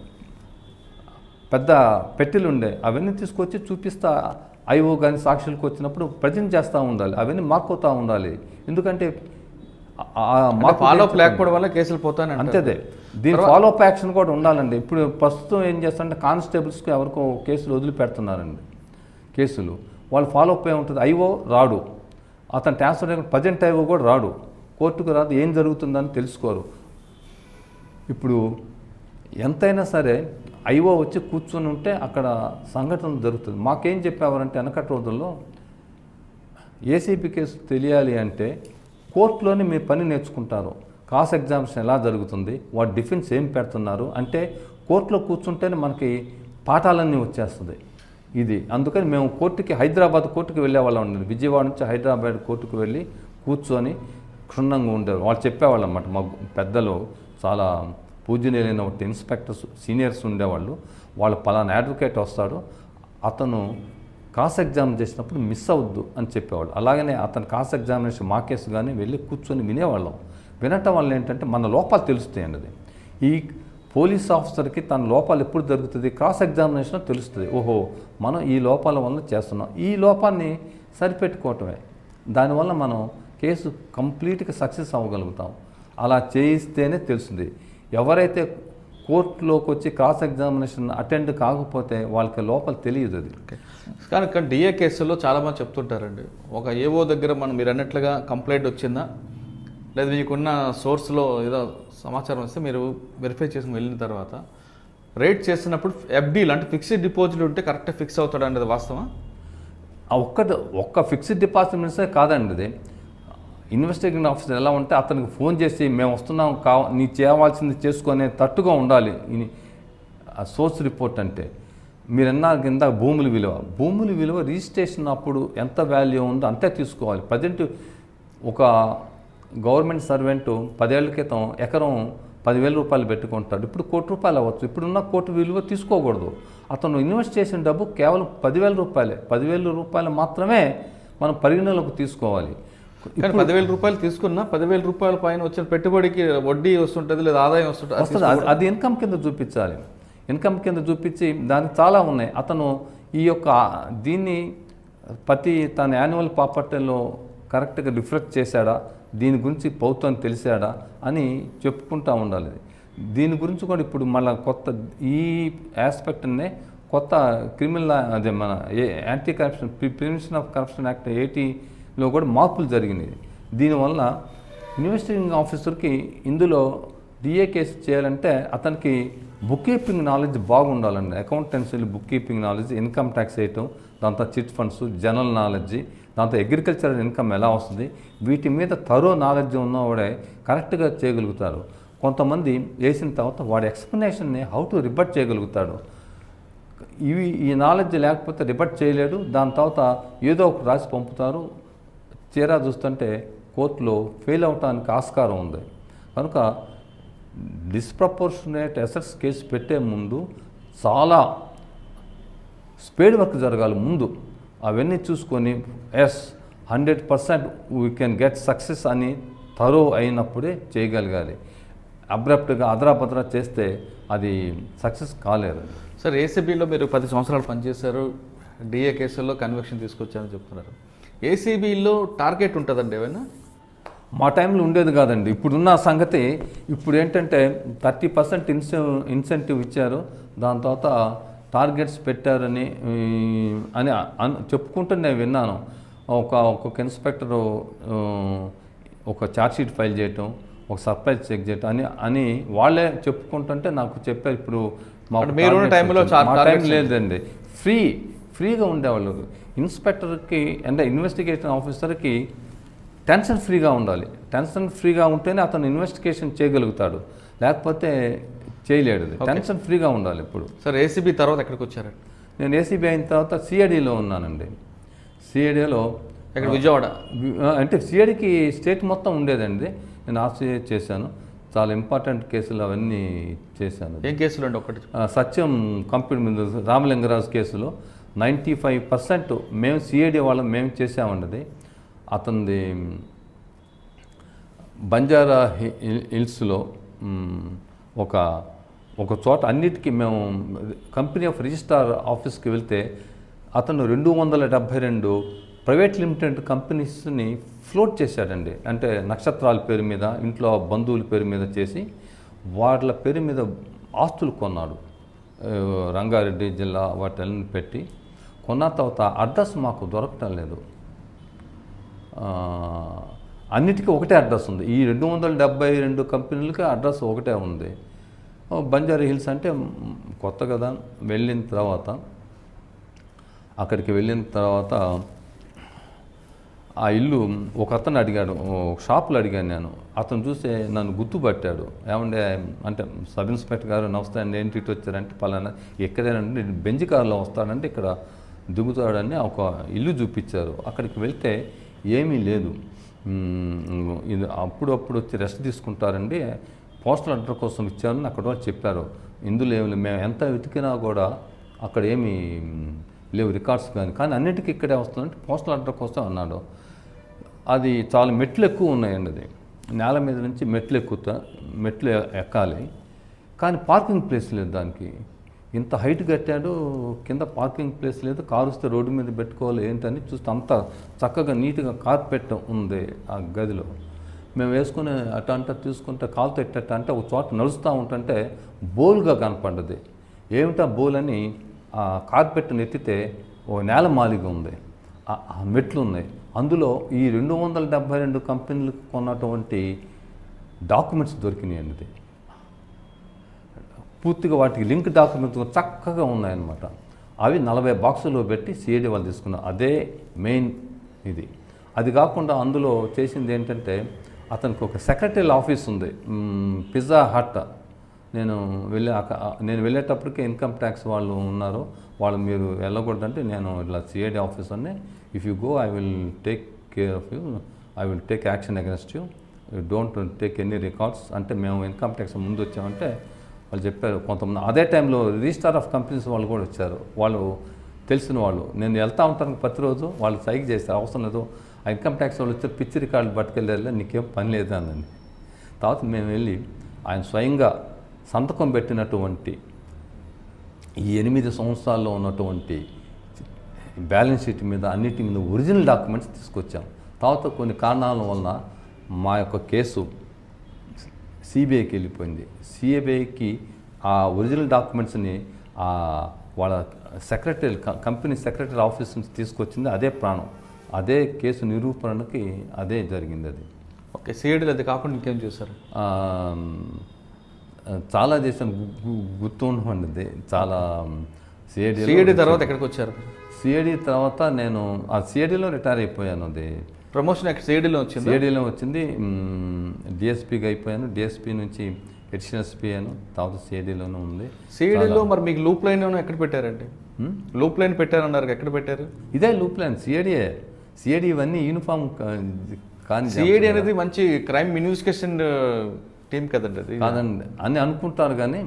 పెద్ద పెట్టెలు ఉండే అవన్నీ తీసుకొచ్చి చూపిస్తా ఐఓ కానీ సాక్షులకు వచ్చినప్పుడు ప్రజెంట్ చేస్తూ ఉండాలి. అవన్నీ మార్క్ అవుతూ ఉండాలి. ఎందుకంటే ఫాలోఅప్ లేకపోవడం వల్ల కేసులు పోతానే అంతేదే. దీని ఫాలోఅప్ యాక్షన్ కూడా ఉండాలండి. ఇప్పుడు ప్రస్తుతం ఏం చేస్తారంటే కానిస్టేబుల్స్కి ఎవరికో కేసులు వదిలిపెడుతున్నారండి. కేసులు వాళ్ళు ఫాలోఅప్ ఏముంటుంది, ఐఓ రాడు, అతను ట్రాన్స్ఫర్ ప్రజెంట్ ఐఓ కూడా రాడు, కోర్టుకు రాదు, ఏం జరుగుతుందని తెలుసుకోరు. ఇప్పుడు ఎంతైనా సరే ఐఓ వచ్చి కూర్చొని ఉంటే అక్కడ సంఘటన జరుగుతుంది. మాకేం చెప్పేవారంటే వెనకటి రోజుల్లో ఏసీబీ కేసు తెలియాలి అంటే కోర్టులోనే మీ పని నేర్చుకుంటారు. క్రాస్ ఎగ్జామినేషన్ ఎలా జరుగుతుంది, వాడు డిఫెన్స్ ఏం పెడుతున్నారు అంటే కోర్టులో కూర్చుంటేనే మనకి పాఠాలన్నీ వచ్చేస్తుంది. ఇది అందుకని మేము కోర్టుకి హైదరాబాద్ కోర్టుకి వెళ్ళేవాళ్ళం ఉండేది. విజయవాడ నుంచి హైదరాబాద్ కోర్టుకు వెళ్ళి కూర్చొని క్షుణ్ణంగా ఉండేవారు. వాళ్ళు చెప్పేవాళ్ళు అన్నమాట. మా పెద్దలు చాలా పూజనీయులైన ఇన్స్పెక్టర్స్ సీనియర్స్ ఉండేవాళ్ళు. వాళ్ళు పలానా అడ్వకేట్ వస్తాడు, అతను క్రాస్ ఎగ్జామిన్ చేసినప్పుడు మిస్ అవ్వద్దు అని చెప్పేవాళ్ళు. అలాగనే అతను క్రాస్ ఎగ్జామినేషన్ మా కేసు కానీ వెళ్ళి కూర్చొని వినేవాళ్ళం. వినటం వల్ల ఏంటంటే మన లోపాలు తెలుస్తాయండి. అది ఈ పోలీస్ ఆఫీసర్కి తన లోపాలు ఎప్పుడు జరుగుతుంది, క్రాస్ ఎగ్జామినేషన్లో తెలుస్తుంది. ఓహో మనం ఈ లోపాల వల్ల చేస్తున్నాం, ఈ లోపాన్ని సరిపెట్టుకోవటమే. దానివల్ల మనం కేసు కంప్లీట్గా సక్సెస్ అవ్వగలుగుతాం. అలా చేయిస్తేనే తెలుస్తుంది. ఎవరైతే కోర్టులోకి వచ్చి క్రాస్ ఎగ్జామినేషన్ అటెండ్ కాకపోతే వాళ్ళకి లోపల తెలియదు అది. కానీ డిఏ కేసుల్లో చాలామంది చెప్తుంటారండి, ఒక ఏవో దగ్గర మీరు అన్నట్లుగా కంప్లైంట్ వచ్చిందా లేదా మీకున్న సోర్స్లో ఏదో సమాచారం వస్తే మీరు వెరిఫై చేసుకుని వెళ్ళిన తర్వాత రేట్ చేసినప్పుడు ఎఫ్డీలు అంటే ఫిక్స్డ్ డిపాజిట్ ఉంటే కరెక్ట్గా ఫిక్స్ అవుతాడు అనేది వాస్తవా? ఒక్క ఫిక్స్డ్ డిపాజిట్మెంట్సే కాదండి. అది ఇన్వెస్టిగేషన్ ఆఫీసర్ ఎలా ఉంటే అతనికి ఫోన్ చేసి మేము వస్తున్నాం నీ చేయవలసింది చేసుకునే తట్టుగా ఉండాలి. సోర్స్ రిపోర్ట్ అంటే మీరు అన్నారు కింద భూముల విలువ రిజిస్ట్రేషన్ అప్పుడు ఎంత వాల్యూ ఉందో అంతే తీసుకోవాలి. ప్రజెంట్ ఒక గవర్నమెంట్ సర్వెంటు 10 ఏళ్ల క్రితం ఎకరం 10,000 రూపాయలు పెట్టుకుంటాడు, ఇప్పుడు ₹1,00,00,000 అవ్వచ్చు. ఇప్పుడున్న కోటి విలువ తీసుకోకూడదు. అతను ఇన్వెస్ట్ చేసిన డబ్బు కేవలం 10,000 రూపాయలే. 10,000 రూపాయలు మాత్రమే మనం పరిగణలోకి తీసుకోవాలి. కానీ 10,000 రూపాయలు తీసుకున్నా 10,000 రూపాయల పైన వచ్చిన పెట్టుబడికి వడ్డీ వస్తుంటుంది లేదా ఆదాయం వస్తుంది. అది ఇన్కమ్ కింద చూపించాలి. ఇన్కమ్ కింద చూపించి దానికి చాలా ఉన్నాయి. అతను ఈ యొక్క దీన్ని తన యాన్యువల్ ప్రాపర్టీలో కరెక్ట్గా రిఫ్లెక్ట్ చేశాడా, దీని గురించి ప్రభుత్వం తెలిసాడా అని చెప్పుకుంటూ ఉండాలి. దీని గురించి కూడా ఇప్పుడు మళ్ళీ కొత్త ఈ ఆస్పెక్ట్నే కొత్త క్రిమినల్ అదే మన anti corruption prevention of corruption act 80లో కూడా మార్పులు జరిగినాయి. దీనివల్ల ఇన్వెస్టిగేటింగ్ ఆఫీసర్కి ఇందులో డిఏ కేసు చేయాలంటే అతనికి బుక్ కీపింగ్ నాలెడ్జ్ బాగుండాలండి. అకౌంటెన్సీలు book keeping knowledge, income tax వేయటం, దాంతో చిట్ ఫండ్స్, జనరల్ నాలెడ్జ్, దాంతో అగ్రికల్చరల్ ఇన్కమ్ ఎలా వస్తుంది, వీటి మీద తరో నాలెడ్జ్ ఉన్నవాడే కరెక్ట్గా చేయగలుగుతారు. కొంతమంది వేసిన తర్వాత వాడి ఎక్స్ప్లెనేషన్ని హౌ టు రిబట్ చేయగలుగుతాడు. ఈ నాలెడ్జ్ లేకపోతే రిబట్ చేయలేడు. దాని తర్వాత ఏదో ఒకటి రాసి పంపుతారు, తీరా చూస్తుంటే కోర్టులో ఫెయిల్ అవటానికి ఆస్కారం ఉంది. కనుక డిస్ప్రపోర్షనేట్ అసెట్స్ కేసు పెట్టే ముందు చాలా స్పేడ్ వర్క్ జరగాలి ముందు. అవన్నీ చూసుకొని 100% వీ కెన్ గెట్ సక్సెస్ అని థరో అయినప్పుడే చేయగలగాలి. అబ్రప్ట్గా అదరాపదరా చేస్తే అది సక్సెస్ కాలేదు. సార్, ఏసీబీలో మీరు 10 సంవత్సరాలు పనిచేశారు, డిఏ కేసుల్లో కన్విక్షన్ తీసుకొచ్చారని చెప్తున్నారు. ఏసీబీలో టార్గెట్ ఉంటుందండి ఏమైనా? మా టైంలో ఉండేది కాదండి. ఇప్పుడున్న సంగతి ఇప్పుడు ఏంటంటే 30% ఇన్సెంటివ్ ఇచ్చారు, దాని తర్వాత టార్గెట్స్ పెట్టారని చెప్పుకుంటూ నేను విన్నాను. ఒక్కొక్క ఇన్స్పెక్టరు ఒక ఛార్జ్షీట్ ఫైల్ చేయటం, ఒక సర్ప్రైజ్ చెక్ చేయటం అని వాళ్ళే చెప్పుకుంటుంటే నాకు చెప్పారు. ఇప్పుడు మీరున్న టైంలో టైం లేదండి, ఫ్రీగా ఉండేవాళ్ళు. ఇన్స్పెక్టర్కి అంటే ఇన్వెస్టిగేషన్ ఆఫీసర్కి టెన్షన్ ఫ్రీగా ఉండాలి. టెన్షన్ ఫ్రీగా ఉంటేనే అతను ఇన్వెస్టిగేషన్ చేయగలుగుతాడు, లేకపోతే చేయలేడు. టెన్షన్ ఫ్రీగా ఉండాలి. ఇప్పుడు సార్, ఏసీబీ తర్వాత ఎక్కడికి వచ్చారండి? నేను ఏసీబీ అయిన తర్వాత సిఐడిలో ఉన్నానండి. సిఐడిలో ఇక్కడ విజయవాడ అంటే సిఐడికి స్టేట్ మొత్తం ఉండేదండి. నేను ఆర్సీఐ చేశాను, చాలా ఇంపార్టెంట్ కేసులు అవన్నీ చేశాను. ఏం కేసులు అండి? ఒకటి సత్యం కంప్యూటర్ మీద రామలింగరాజు కేసులో 95% మేము సిఐడి వాళ్ళం మేము చేసామండి. అతనిది బంజారా హిల్స్లో ఒక చోట అన్నిటికీ మేము కంపెనీ ఆఫ్ రిజిస్ట్రార్ ఆఫీస్కి వెళ్తే అతను 272 ప్రైవేట్ లిమిటెడ్ కంపెనీస్ని ఫ్లోట్ చేశాడండి. అంటే నక్షత్రాల పేరు మీద, ఇంట్లో బంధువుల పేరు మీద చేసి వాళ్ళ పేరు మీద ఆస్తులు కొన్నాడు. రంగారెడ్డి జిల్లా వాటిని పెట్టి కొన్న తర్వాత అడ్రస్ మాకు దొరకటం లేదు. అన్నిటికీ ఒకటే అడ్రస్ ఉంది. ఈ 272 కంపెనీలకి అడ్రస్ ఒకటే ఉంది. బంజారా హిల్స్ అంటే కొత్త కదా. అక్కడికి వెళ్ళిన తర్వాత ఆ ఇల్లు ఒక అతను అడిగాడు, షాపులో అడిగాను నేను. అతను చూస్తే నన్ను గుర్తుపట్టాడు. ఏమంటే అంటే సబ్ ఇన్స్పెక్టర్ గారు నమస్తే అండి, ఏంటి ఇటు వచ్చారంటే పలానా ఎక్కడేనంటే బెంజ్ కారులో వస్తాడంటే ఇక్కడ దిగుతాడని ఒక ఇల్లు చూపించారు. అక్కడికి వెళ్తే ఏమీ లేదు. ఇది అప్పుడప్పుడు వచ్చి రెస్ట్ తీసుకుంటారండి, పోస్టల్ అడ్రస్ కోసం ఇచ్చారని అక్కడ వాళ్ళు చెప్పారు. ఇందులో ఏమి మేము ఎంత వెతికినా కూడా అక్కడ ఏమీ లేవు రికార్డ్స్ కానీ అన్నిటికీ ఇక్కడే వస్తుందంటే పోస్టల్ అడ్రస్ కోసం అన్నాడు. అది చాలా మెట్లు ఎక్కువ ఉన్నాయండి. అది నేల మీద నుంచి మెట్లు ఎక్కాలి, కానీ పార్కింగ్ ప్లేస్ లేదు దానికి. ఇంత హైట్ కట్టాడు, కింద పార్కింగ్ ప్లేస్ లేదు. కారు వస్తే రోడ్డు మీద పెట్టుకోవాలి ఏంటని చూస్తే అంత చక్కగా నీట్గా కార్పెట్ ఉంది ఆ గదిలో. మేము వేసుకుని అటంట తీసుకుంటే కాలుతో ఎట్టట్ట అంటే ఒక చోట నడుస్తూ ఉంటుంటే బోల్గా కనపడ్డది. ఏమిటా బోల్ అని ఆ కార్పెట్ని ఎత్తితే ఓ నేల మాలిగా ఉంది, ఆ మెట్లు ఉన్నాయి. అందులో ఈ 272 కంపెనీలకు కొన్నటువంటి డాక్యుమెంట్స్ దొరికినాయండి. పూర్తిగా వాటికి లింక్ డాక్యుమెంట్స్ చక్కగా ఉన్నాయన్నమాట. అవి 40 బాక్సుల్లో పెట్టి సిఐడి వాళ్ళు తీసుకున్నారు. అదే మెయిన్ ఇది. అది కాకుండా అందులో చేసింది ఏంటంటే అతనికి ఒక సెక్రటరీ ఆఫీస్ ఉంది, పిజ్జా హట్. నేను వెళ్ళేటప్పటికే ఇన్కమ్ ట్యాక్స్ వాళ్ళు ఉన్నారు. వాళ్ళు మీరు వెళ్ళకూడదంటే నేను ఇట్లా సిఐడి ఆఫీస్ ఉన్నాయి, if you go I will take care of you, I will take action against you, don't take any records అంటే మేము ఇన్కమ్ ట్యాక్స్ ముందు వచ్చామంటే వాళ్ళు చెప్పారు. కొంతమంది అదే టైంలో రిజిస్టార్ ఆఫ్ కంపెనీస్ వాళ్ళు కూడా వచ్చారు. వాళ్ళు తెలిసిన వాళ్ళు, నేను వెళ్తూ ఉంటాను ప్రతిరోజు, వాళ్ళు సైక్ చేస్తారు అవసరం లేదు. ఆ ఇన్కమ్ ట్యాక్స్ వాళ్ళు వచ్చి పిచ్చి రికార్డులు పట్టుకెళ్ళారు, నీకేం పని లేదు అనండి. తర్వాత మేము వెళ్ళి ఆయన స్వయంగా సంతకం పెట్టినటువంటి ఈ 8 సంవత్సరాల్లో ఉన్నటువంటి బ్యాలెన్స్ షీట్ మీద అన్నిటి మీద ఒరిజినల్ డాక్యుమెంట్స్ తీసుకొచ్చాం. తర్వాత కొన్ని కారణాల వలన మా యొక్క కేసు సిబిఐకి వెళ్ళిపోయింది. సిబిఐకి ఆ ఒరిజినల్ డాక్యుమెంట్స్ని వాళ్ళ సెక్రటరీ కంపెనీ సెక్రటరీ ఆఫీస్ నుంచి తీసుకొచ్చింది. అదే ప్రాణం, అదే కేసు నిరూపణకి అదే జరిగింది. అది ఓకే. సిఐడీలో అది కాకుండా ఇంకేం చేశారు? చాలా చేశాను, గుర్తుండమండి. చాలా సిఐడి తర్వాత ఎక్కడికి వచ్చారు? సిఐడి తర్వాత నేను ఆ సిఐడిలో రిటైర్ అయిపోయాను. అది ప్రమోషన్ ఎక్కడ సిఐడిలో వచ్చింది? సిఐడిలో వచ్చింది. డిఎస్పీగా అయిపోయాను, డిఎస్పీ నుంచి ఎడిషనల్ ఎస్పీ అయ్యాను, తర్వాత సిఐడిలోనే ఉంది. సిఐడిలో మరి మీకు లూప్ లైన్ ఎక్కడ పెట్టారండి? లూప్ లైన్ పెట్టారన్నారు, ఎక్కడ పెట్టారు? ఇదే లూప్ లైన్, సిఐడి ఇవన్నీ యూనిఫామ్ కానీ. సిఐడి అనేది మంచి క్రైమ్ ఇన్వెస్టిగేషన్ టీం కదండి అది. కాదండి అని అనుకుంటారు, కానీ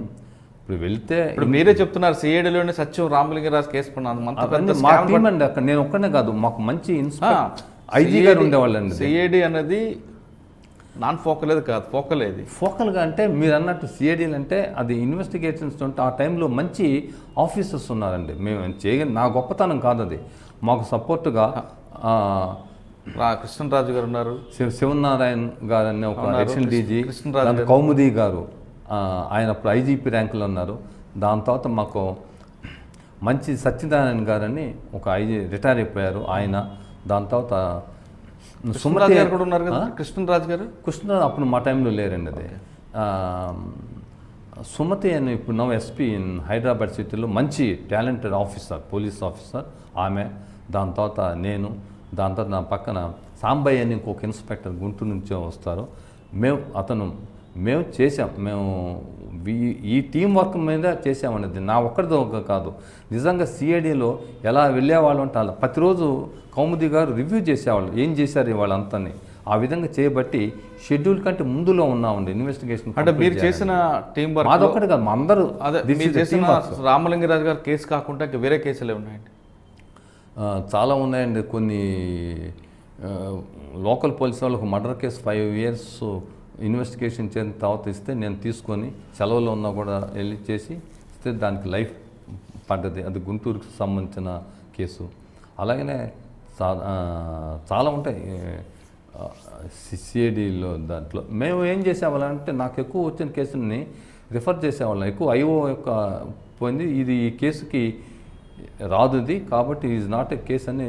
ఇప్పుడు వెళ్తే ఇప్పుడు మీరే చెప్తున్నారు సిఐడిలోనే సత్యం రామలింగరాజు కేసు అవన్నీ మా టీం అండి. అక్కడ నేను ఒక్కనే కాదు, మాకు మంచి ఐజీ గారు ఉండేవాళ్ళండి. సిఐడి అనేది నాన్ ఫోకల్ అది కాదు, ఫోకల్ ఏది ఫోకల్గా అంటే మీరు అన్నట్టు సిఐడీలు అంటే అది ఇన్వెస్టిగేషన్స్ ఉంటే ఆ టైంలో మంచి ఆఫీసర్స్ ఉన్నారండి. మేము చేయగలి నా గొప్పతనం కాదు అది, మాకు సపోర్ట్గా కృష్ణరాజు గారు ఉన్నారు, శివనారాయణ గారు అనే ఒక ఎక్షన్ డీజీ, కృష్ణరాజు కౌముది గారు ఆయన అప్పుడు ఐజీపీ ర్యాంకులో ఉన్నారు. దాని తర్వాత మాకు మంచి సత్యనారాయణ గారని ఒక ఐజీ రిటైర్ అయిపోయారు ఆయన. దాని తర్వాత సుమతి గారు కూడా ఉన్నారు కదా, కృష్ణరాజు గారు. కృష్ణరాజు అప్పుడు మా టైంలో లేరండి అది. సుమతి అని ఇప్పుడు నవ్ ఎస్పీ ఇన్ హైదరాబాద్ సిటీలో మంచి టాలెంటెడ్ ఆఫీసర్, పోలీస్ ఆఫీసర్ ఆమె. దాని తర్వాత నేను, దాని తర్వాత నా పక్కన సాంబయ్య అని ఇంకొక ఇన్స్పెక్టర్ గుంటూరు నుంచే వస్తారు. మేము చేసాం, ఈ టీం వర్క్ మీద చేసామనేది నా ఒక్కరితో కాదు. నిజంగా సిఐడిలో ఎలా వెళ్ళేవాళ్ళు అంటే అలా ప్రతిరోజు కౌముది గారు రివ్యూ చేసేవాళ్ళు, ఏం చేశారు వాళ్ళంతా. ఆ విధంగా చేయబట్టి షెడ్యూల్ కంటే ముందులో ఉన్నామండి ఇన్వెస్టిగేషన్. అంటే మీరు చేసిన టీం వర్క్ మాదొక్కటి కాదు, మా అందరూ. అదే మీరు చేసిన రామలింగరాజు గారు కేసు కాకుండా ఇంకా వేరే కేసులే ఉన్నాయండి? చాలా ఉన్నాయండి. కొన్ని లోకల్ పోలీస్ వాళ్ళకు మర్డర్ కేసు 5 years ఇన్వెస్టిగేషన్ చేసిన తర్వాత ఇస్తే నేను తీసుకొని సెలవులో ఉన్నా కూడా వెళ్ళి చేసి ఇస్తే దానికి లైఫ్ పడ్డది. అది గుంటూరుకు సంబంధించిన కేసు. అలాగనే చాలా ఉంటాయి సిఐడిలో. దాంట్లో మేము ఏం చేసేవాళ్ళం అంటే నాకు ఎక్కువ వచ్చిన కేసుని రిఫర్ చేసేవాళ్ళం. ఎక్కువ ఐఓ యొక్క పోయింది, ఇది ఈ కేసుకి రాదుది కాబట్టి ఈజ్ నాట్ ఏ కేసు అని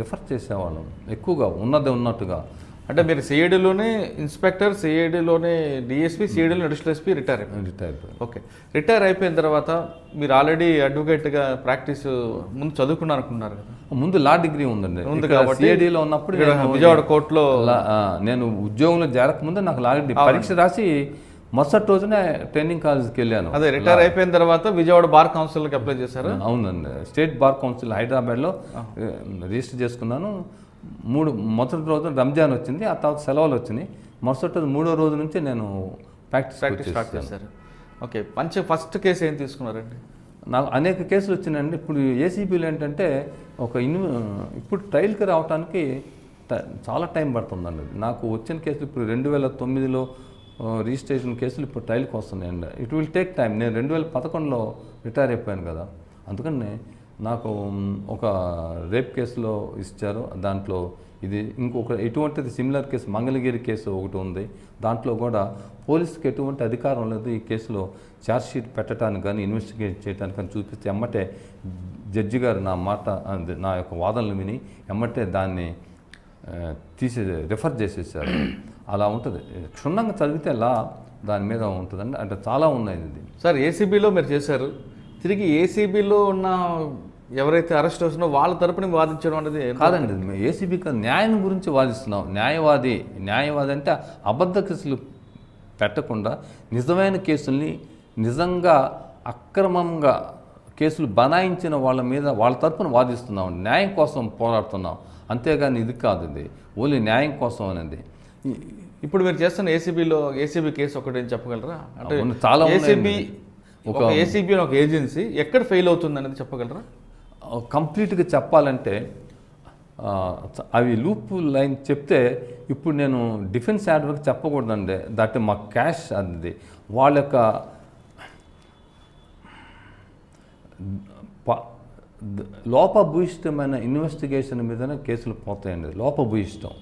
రిఫర్ చేసేవాళ్ళం ఎక్కువగా ఉన్నట్టుగా. అంటే మీరు సిఐడిలోనే ఇన్స్పెక్టర్, సిఐడిలోనే డిఎస్పీ, సిఐడిలో అడిషనల్ ఎస్పీ రిటైర్ అయిపోయారు. ఓకే, రిటైర్ అయిపోయిన తర్వాత మీరు ఆల్రెడీ అడ్వకేట్గా ప్రాక్టీస్ ముందు చదువుకున్నారు అనుకున్నారు కదా? ముందు లా డిగ్రీ ఉందండి. సిఐడిలో ఉన్నప్పుడు విజయవాడ కోర్టులో నేను ఉద్యోగంలో చేరకముందే నాకు లా డిగ్రీ పరీక్ష రాసి మరుసటి రోజునే ట్రైనింగ్ కాలేజ్కి వెళ్ళాను. అదే రిటైర్ అయిపోయిన తర్వాత విజయవాడ బార్ కౌన్సిల్కి అప్లై చేశారు? అవునండి, స్టేట్ బార్ కౌన్సిల్ హైదరాబాద్లో రిజిస్టర్ చేసుకున్నాను. మొదటి రోజు రంజాన్ వచ్చింది, ఆ తర్వాత సెలవులు వచ్చినాయి. మరుసటి రోజు 3వ రోజు నుంచి నేను ప్రాక్టీస్ స్టార్ట్ చేశారు. ఓకే, ఫస్ట్ కేసు ఏం తీసుకున్నారండి? నాకు అనేక కేసులు వచ్చినాయండి. ఇప్పుడు ఏసీబీలు ఏంటంటే ఇప్పుడు ట్రయల్కి రావడానికి చాలా టైం పడుతుందండి. నాకు వచ్చిన కేసులు ఇప్పుడు 2009లో రిజిస్ట్రేషన్ కేసులు ఇప్పుడు ట్రయల్కి వస్తున్నాయండి. It will take time. నేను 2011లో రిటైర్ అయిపోయాను కదా, అందుకని నాకు ఒక రేప్ కేసులో ఇచ్చారు. దాంట్లో ఇది ఇంకొక ఎటువంటిది సిమిలర్ కేసు మంగళగిరి కేసు ఒకటి ఉంది. దాంట్లో కూడా పోలీసుకి ఎటువంటి అధికారం లేదు ఈ కేసులో ఛార్జ్షీట్ పెట్టడానికి కానీ ఇన్వెస్టిగేట్ చేయడానికి కానీ చూపిస్తే ఎమ్మటే జడ్జి గారు నా యొక్క వాదనలు విని ఎమ్మటే దాన్ని రిఫర్ చేసేసారు. అలా ఉంటుంది. క్షుణ్ణంగా చదివితే దాని మీద ఉంటుందండి. అంటే చాలా ఉన్నాయి. ఇది సార్ ఏసీబీలో మీరు చేశారు, తిరిగి ఏసీబీలో ఉన్న ఎవరైతే అరెస్ట్ అవుతుందో వాళ్ళ తరపున వాదించడం అనేది కాదండి. ఏసీబీ న్యాయం గురించి వాదిస్తున్నాం. న్యాయవాది అంటే అబద్ధ కేసులు పెట్టకుండా నిజమైన కేసుల్ని నిజంగా అక్రమంగా కేసులు బనాయించిన వాళ్ళ తరపున వాదిస్తున్నాం. న్యాయం కోసం పోరాడుతున్నాం, అంతేగాని ఇది కాదు. ఇది ఓన్లీ న్యాయం కోసం అనేది. ఇప్పుడు మీరు చేస్తున్న ఏసీబీ కేసు ఒకటి చెప్పగలరా? అంటే చాలా ఏసీబీ ఒక ఏజెన్సీ ఎక్కడ ఫెయిల్ అవుతుంది అనేది చెప్పగలరా? కంప్లీట్గా చెప్పాలంటే అవి లూప్ లైన్ చెప్తే ఇప్పుడు నేను డిఫెన్స్ అడ్వకేట్ చెప్పకూడదండి. దట్ మా క్యాష్ అది వాళ్ళ యొక్క లోపభూయిష్టమైన ఇన్వెస్టిగేషన్ మీదనే కేసులు పోతాయండి. లోపభూయిష్టం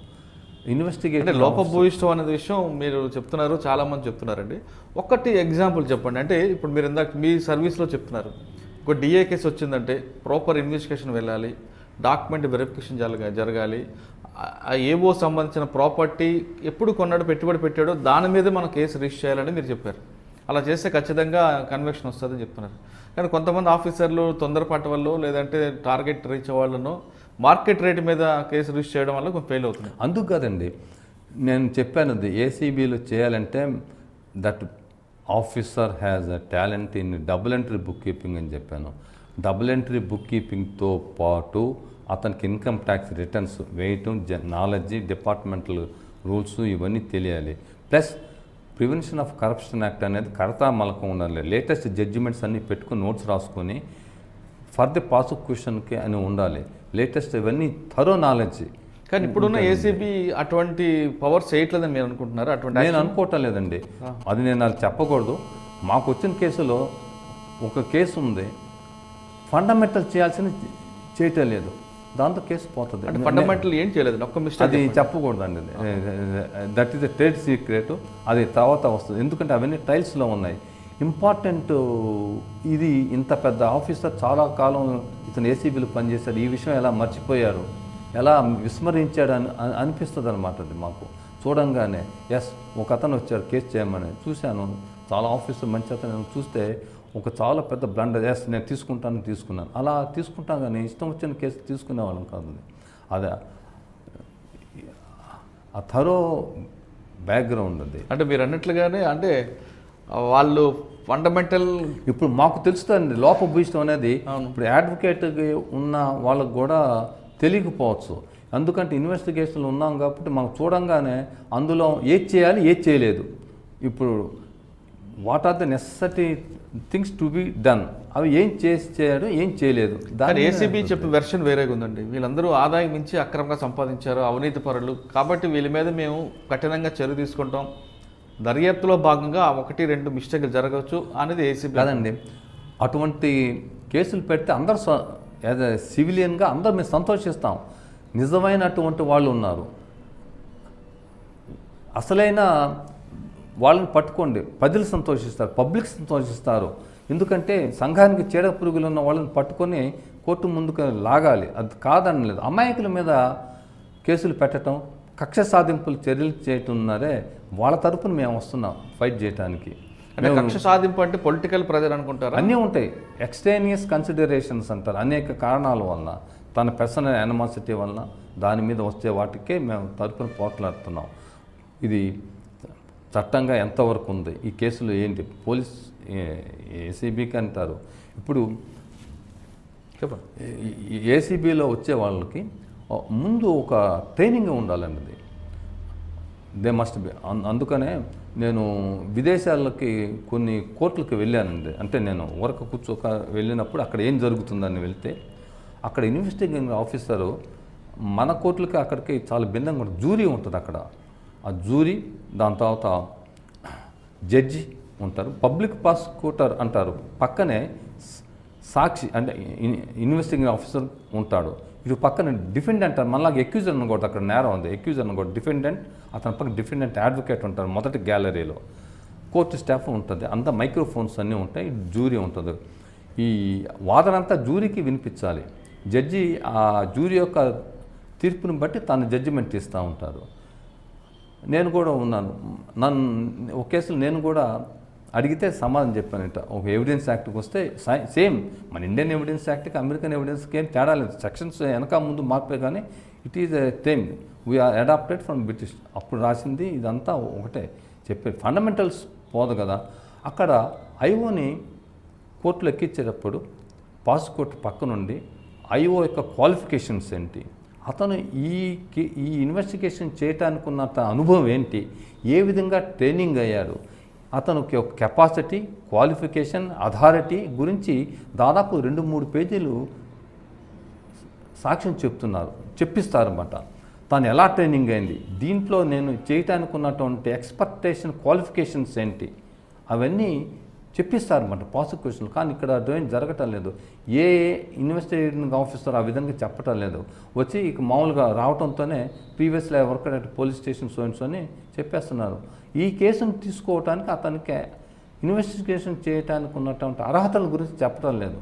ఇన్వెస్టిగేషన్ లోపభూయిష్టం అనే విషయం మీరు చెప్తున్నారు, చాలామంది చెప్తున్నారండి. ఒకటి ఎగ్జాంపుల్ చెప్పండి. అంటే ఇప్పుడు మీరు ఇందాక మీ సర్వీస్లో చెప్తున్నారు, ఒక డిఏ కేసు వచ్చిందంటే ప్రాపర్ ఇన్వెస్టిగేషన్ వెళ్ళాలి, డాక్యుమెంట్ వెరిఫికేషన్ జరగాలి, ఏవో సంబంధించిన ప్రాపర్టీ ఎప్పుడు కొన్నాడో పెట్టుబడి పెట్టాడో దాని మీద మనం కేసు రిజిస్టర్ చేయాలని మీరు చెప్పారు. అలా చేస్తే ఖచ్చితంగా కన్విక్షన్ వస్తుందని చెప్తున్నారు. కానీ కొంతమంది ఆఫీసర్లు తొందరపాటు వల్ల లేదంటే టార్గెట్ రీచ్ అవ్వాలను మార్కెట్ రేట్ మీద కేసు రిజిస్టర్ చేయడం వల్ల కొంచెం ఫెయిల్ అవుతుంది. అందుకు కదండి నేను చెప్పాను, ఏసీబీలో చేయాలంటే that officer has a talent in double entry book keeping అని చెప్పాను. డబుల్ ఎంట్రీ బుక్ కీపింగ్తో పాటు అతనికి ఇన్కమ్ ట్యాక్స్ రిటర్న్స్ వేయటం, నాలెడ్జి, డిపార్ట్మెంటల్ రూల్స్ ఇవన్నీ తెలియాలి. Plus prevention of corruption act అనేది కడతా మలకం ఉండాలి. లేటెస్ట్ జడ్జిమెంట్స్ అన్నీ పెట్టుకుని నోట్స్ రాసుకొని ఫర్ ది ప్రాసిక్యూషన్కి అని ఉండాలి. లేటెస్ట్ ఇవన్నీ థరో నాలెడ్జ్. కానీ ఇప్పుడున్న ఏసీబీ అటువంటి పవర్స్ చేయట్లేదని మీరు అనుకుంటున్నారు? అటువంటి నేను అనుకోవటం లేదండి, అది నేను అది చెప్పకూడదు. మాకు వచ్చిన కేసులో ఒక కేసు ఉంది, ఫండమెంటల్ చేయాల్సింది చేయటం లేదు, దాంతో కేసు పోతుంది. అంటే ఫండమెంటల్ ఏం చేయలేదు, ఒక్క మిస్టేక్. అది చెప్పకూడదండి, that is the trade secret. అది తర్వాత వస్తుంది, ఎందుకంటే అవన్నీ ట్రయల్స్లో ఉన్నాయి. ఇంపార్టెంట్ ఇది. ఇంత పెద్ద ఆఫీసర్ చాలా కాలం ఇతను ఏసీబీలో పనిచేశాడు, ఈ విషయం ఎలా మర్చిపోయారు, ఎలా విస్మరించాడు అని అనిపిస్తుంది అనమాట. అది మాకు చూడంగానే ఎస్ ఒక అతను వచ్చాడు కేసు చేయమని చూశాను, చాలా ఆఫీసర్ మంచి అతను చూస్తే ఒక చాలా పెద్ద బ్లండర్. ఎస్ నేను తీసుకున్నాను, అలా తీసుకుంటాను కానీ ఇష్టం వచ్చిన కేసు తీసుకునేవాళ్ళం కాదు. అదే ఆ థరో బ్యాక్గ్రౌండ్ అది. అంటే మీరు అన్నట్లుగానే అంటే వాళ్ళు ఫండమెంటల్ ఇప్పుడు మాకు తెలుస్తుంది లోపభూయిష్టం అనేది. ఇప్పుడు అడ్వకేట్కి ఉన్న వాళ్ళకు కూడా తెలియకపోవచ్చు, ఎందుకంటే ఇన్వెస్టిగేషన్లు ఉన్నాం కాబట్టి మాకు చూడంగానే అందులో ఏది చేయాలి ఏది చేయలేదు, ఇప్పుడు what are the necessary things to be done, అవి ఏం చేయడు ఏం చేయలేదు. దాని ఏసీబీ చెప్పే వెర్షన్ వేరేగా ఉందండి. వీళ్ళందరూ ఆదాయం మించి అక్రమంగా సంపాదించారు, అవినీతి పరులు, కాబట్టి వీళ్ళ మీద మేము కఠినంగా చర్య తీసుకుంటాం, దర్యాప్తులో భాగంగా 1-2 మిస్టేక్లు జరగవచ్చు అనేది ఏసీబీ. కాదండి, అటువంటి కేసులు పెడితే అందరూ యాజ్ ఎ సివిలియన్గా అందరూ మేము సంతోషిస్తాం. నిజమైనటువంటి వాళ్ళు ఉన్నారు, అసలైన వాళ్ళని పట్టుకోండి, ప్రజలు సంతోషిస్తారు, పబ్లిక్ సంతోషిస్తారు. ఎందుకంటే సంఘానికి చీడ పురుగులు ఉన్న వాళ్ళని పట్టుకొని కోర్టు ముందుకు లాగాలి, అది కాదనలేదు. అమాయకుల మీద కేసులు పెట్టడం, కక్ష సాధింపులు చర్యలు చేయటున్నారే, వాళ్ళ తరపున మేము వస్తున్నాం ఫైట్ చేయడానికి. అంటే కక్ష సాధింపు అంటే పొలిటికల్ ప్రెజర్ అనుకుంటారు, అన్నీ ఉంటాయి. ఎక్స్టేనియస్ కన్సిడరేషన్స్ అంటారు, అనేక కారణాల వలన, తన పర్సనల్ యానిమాసిటీ వలన దాని మీద వచ్చే వాటికే మేము తరపున పోట్లాడుతున్నాం. ఇది చట్టంగా ఎంతవరకు ఉంది, ఈ కేసులు ఏంటి, పోలీస్ ఏసీబీకి అంటారు. ఇప్పుడు ఏసీబీలో వచ్చే వాళ్ళకి ముందు ఒక ట్రైనింగ్ ఉండాలన్నది, దే మస్ట్ బి. అందుకనే నేను విదేశాలకి కొన్ని కోర్టులకు వెళ్ళానండి. అంటే నేను ఊరక కూర్చోక వెళ్ళినప్పుడు అక్కడ ఏం జరుగుతుందని వెళ్తే, అక్కడ ఇన్వెస్టిగేటింగ్ ఆఫీసరు మన కోర్టులకి అక్కడికి చాలా భిన్నంగా ఉంటుంది. జూరీ ఉంటుంది అక్కడ, ఆ జూరీ, దాని తర్వాత జడ్జి ఉంటారు, పబ్లిక్ ప్రాసిక్యూటర్ అంటారు, పక్కనే సాక్షి అంటే ఇన్వెస్టిగేటింగ్ ఆఫీసర్ ఉంటాడు, ఇటు పక్కన డిఫెండెంట్ అంటారు. మళ్ళీ అక్యూజర్ అనకూడదు, అక్కడ నేరం ఉంది, అక్యూజర్ అనకూడదు, డిఫెండెంట్, అతని పక్కన డిఫెండెంట్ అడ్వకేట్ ఉంటారు మొదటి గ్యాలరీలో. కోర్టు స్టాఫ్ ఉంటుంది, అంతా మైక్రోఫోన్స్ అన్నీ ఉంటాయి, జూరీ ఉంటుంది. ఈ వాదనంతా జూరీకి వినిపించాలి. జడ్జి ఆ జూరీ యొక్క తీర్పుని బట్టి తన జడ్జిమెంట్ ఇస్తూ ఉంటారు. నేను కూడా ఉన్నాను, ఒక కేసులో నేను కూడా అడిగితే సమాధానం చెప్పానంట. ఒక ఎవిడెన్స్ యాక్ట్కి వస్తే సేమ్ మన ఇండియన్ ఎవిడెన్స్ యాక్ట్కి అమెరికన్ ఎవిడెన్స్కి ఏం తేడా లేదు, సెక్షన్స్ వెనక ముందు మార్పే, కానీ it is a same, we are adapted from British. అప్పుడు రాసింది ఇదంతా ఒకటే చెప్పే, ఫండమెంటల్స్ పోదు కదా. అక్కడ ఐఓని కోర్టులో ఎక్కించేటప్పుడు ప్రాసిక్యూటర్ పక్క నుండి ఐఓ యొక్క క్వాలిఫికేషన్స్ ఏంటి, అతను ఈ ఇన్వెస్టిగేషన్ చేయడానికి ఉన్న అనుభవం ఏంటి, ఏ విధంగా ట్రైనింగ్ అయ్యాడు, అతనికి ఒక కెపాసిటీ, క్వాలిఫికేషన్, అథారిటీ గురించి దాదాపు 2-3 పేజీలు సాక్ష్యం చెప్పిస్తారన్నమాట. తను ఎలా ట్రైనింగ్ అయింది, దీంట్లో నేను చేయటానికి ఉన్నటువంటి ఎక్స్పెక్టేషన్, క్వాలిఫికేషన్స్ ఏంటి, అవన్నీ చెప్పిస్తారన్నమాట ప్రాసిక్యూషన్. కానీ ఇక్కడ అదేం జరగటం లేదు. ఏ ఇన్వెస్టిగేటింగ్ ఆఫీసర్ ఆ విధంగా చెప్పటం లేదు. వచ్చి ఇక మామూలుగా రావడంతోనే previously work at police station సోన్స్ అని చెప్పేస్తున్నారు. ఈ కేసును తీసుకోవటానికి అతనికి ఇన్వెస్టిగేషన్ చేయడానికి ఉన్నటువంటి అర్హతల గురించి చెప్పడం లేదు.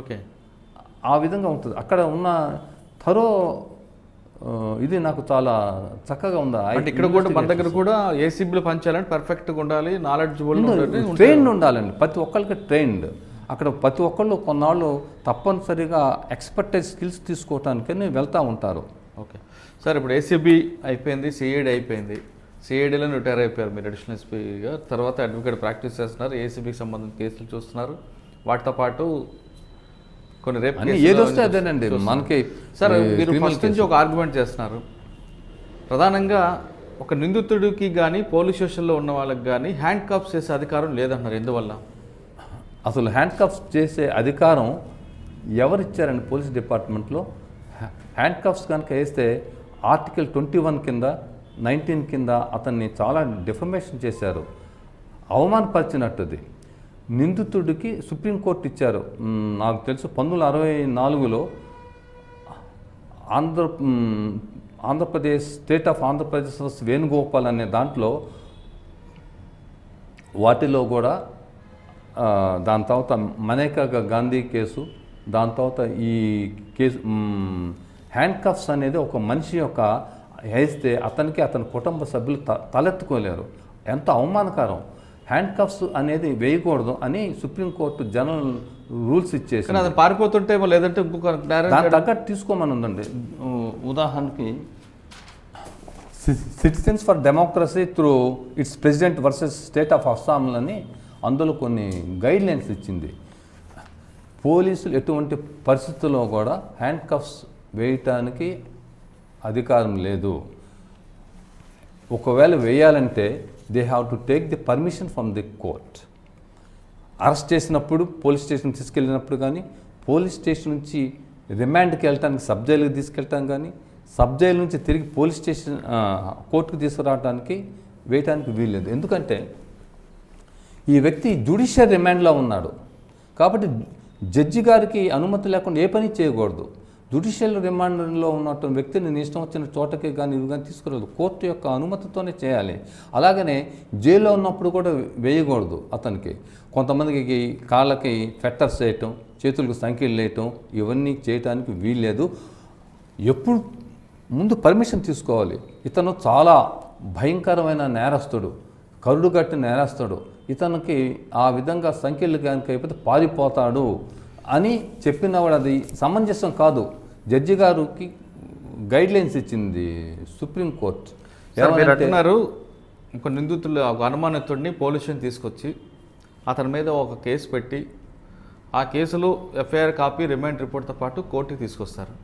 ఓకే, ఆ విధంగా ఉంటుంది. అక్కడ ఉన్న థరో ఇది నాకు చాలా చక్కగా ఉందా. అంటే ఇక్కడ కూడా మన దగ్గర కూడా ఏసీబీలో పనిచేయాలంటే పర్ఫెక్ట్గా ఉండాలి, నాలెడ్జబుల్ ట్రైన్డ్ ఉండాలండి, ప్రతి ఒక్కరికి ట్రైన్డ్. అక్కడ ప్రతి ఒక్కళ్ళు కొన్నాళ్ళు తప్పనిసరిగా ఎక్స్పర్టైజ్ స్కిల్స్ తీసుకోవటానికని వెళ్తూ ఉంటారు. ఓకే సార్, ఇప్పుడు ఏసీబీ అయిపోయింది, సిఐడి అయిపోయింది, సిఐడిలో రిటైర్ అయిపోయారు మీరు అడిషనల్ ఎస్పీగా, తర్వాత అడ్వకేట్ ప్రాక్టీస్ చేస్తున్నారు, ఏసీబీకి సంబంధించిన కేసులు చూస్తున్నారు, వాటితో పాటు కొన్ని రేపు ఏది వస్తే అదేనండి మనకి. సార్ మీరు ఫస్ట్ నుంచి ఒక ఆర్గ్యుమెంట్ చేస్తున్నారు, ప్రధానంగా ఒక నిందితుడికి కానీ పోలీస్ స్టేషన్లో ఉన్న వాళ్ళకి కానీ హ్యాండ్ కప్స్ చేసే అధికారం లేదంటున్నారు. ఎందువల్ల? అసలు హ్యాండ్ కఫ్స్ చేసే అధికారం ఎవరిచ్చారండి? పోలీస్ డిపార్ట్మెంట్లో హ్యాండ్ కఫ్స్ కనుక వేస్తే ఆర్టికల్ 21 కింద 19 కింద అతన్ని చాలా డిఫర్మేషన్ చేశారు, అవమానపరిచినట్టుది. నిందితుడికి సుప్రీంకోర్టు ఇచ్చారు. నాకు తెలుసు 1964లో ఆంధ్రప్రదేశ్ స్టేట్ ఆఫ్ ఆంధ్రప్రదేశ్ వేణుగోపాల్ అనే దాంట్లో వాటిలో కూడా దాని తర్వాత మనేకా గాంధీ కేసు, దాని తర్వాత ఈ కేసు హ్యాండ్ కఫ్స్ అనేది ఒక మనిషి యొక్క వేస్తే అతనికి అతని కుటుంబ సభ్యులు తలెత్తుకోలేరు. ఎంత అవమానకరం! హ్యాండ్ కఫ్స్ అనేది వేయకూడదు అని సుప్రీంకోర్టు జనరల్ రూల్స్ ఇచ్చేసి అది పారిపోతుంటే లేదంటే ఇంకొక దాని తగ్గట్టు తీసుకోమని ఉందండి. ఉదాహరణకి citizens for democracy through its president versus state of అస్సాంలని అందులో కొన్ని గైడ్ లైన్స్ ఇచ్చింది. పోలీసులు ఎటువంటి పరిస్థితుల్లో కూడా హ్యాండ్ కఫ్స్ వేయటానికి అధికారం లేదు. ఒకవేళ వేయాలంటే they have to take the permission from the court. Arrest చేసినప్పుడు పోలీస్ స్టేషన్ తీసుకెళ్ళినప్పుడు కానీ, పోలీస్ స్టేషన్ నుంచి రిమాండ్కి వెళ్ళటానికి సబ్ జైలుకి తీసుకెళ్ళటానికి కానీ, సబ్ జైలు నుంచి తిరిగి పోలీస్ స్టేషన్ కోర్టుకు తీసుకురావడానికి వేయటానికి వీల్లేదు. ఎందుకంటే ఈ వ్యక్తి జ్యుడిషియల్ రిమాండ్లో ఉన్నాడు కాబట్టి జడ్జి గారికి అనుమతి లేకుండా ఏ పని చేయకూడదు. జ్యుడిషియల్ రిమాండ్లో ఉన్నటువంటి వ్యక్తిని నీ ఇష్టం వచ్చిన చోటకి కానీ ఇవి కానీ తీసుకురాదు, కోర్టు యొక్క అనుమతితోనే చేయాలి. అలాగనే జైల్లో ఉన్నప్పుడు కూడా వేయకూడదు. అతనికి కొంతమందికి కాళ్ళకి ఫెట్టర్స్ వేయటం, చేతులకు సంఖ్యలు వేయటం ఇవన్నీ చేయటానికి వీల్లేదు. ఎప్పుడు ముందు పర్మిషన్ తీసుకోవాలి. ఇతను చాలా భయంకరమైన నేరస్తుడు, కరుడుగట్టి నేరస్తుడు, ఇతనికి ఆ విధంగా సంఖ్యలు కనుక అయిపోతే పారిపోతాడు అని చెప్పినవాడు అది సమంజసం కాదు. జడ్జి గారికి గైడ్ లైన్స్ ఇచ్చింది సుప్రీంకోర్టు. మీరు అంటున్నారు ఒక నిందితులు ఒక అనుమానితుడిని పోలీస్ స్టేషన్ తీసుకొచ్చి అతని మీద ఒక కేసు పెట్టి ఆ కేసులో ఎఫ్ఐఆర్ కాపీ రిమాండ్ రిపోర్ట్తో పాటు కోర్టుకి తీసుకొస్తారు.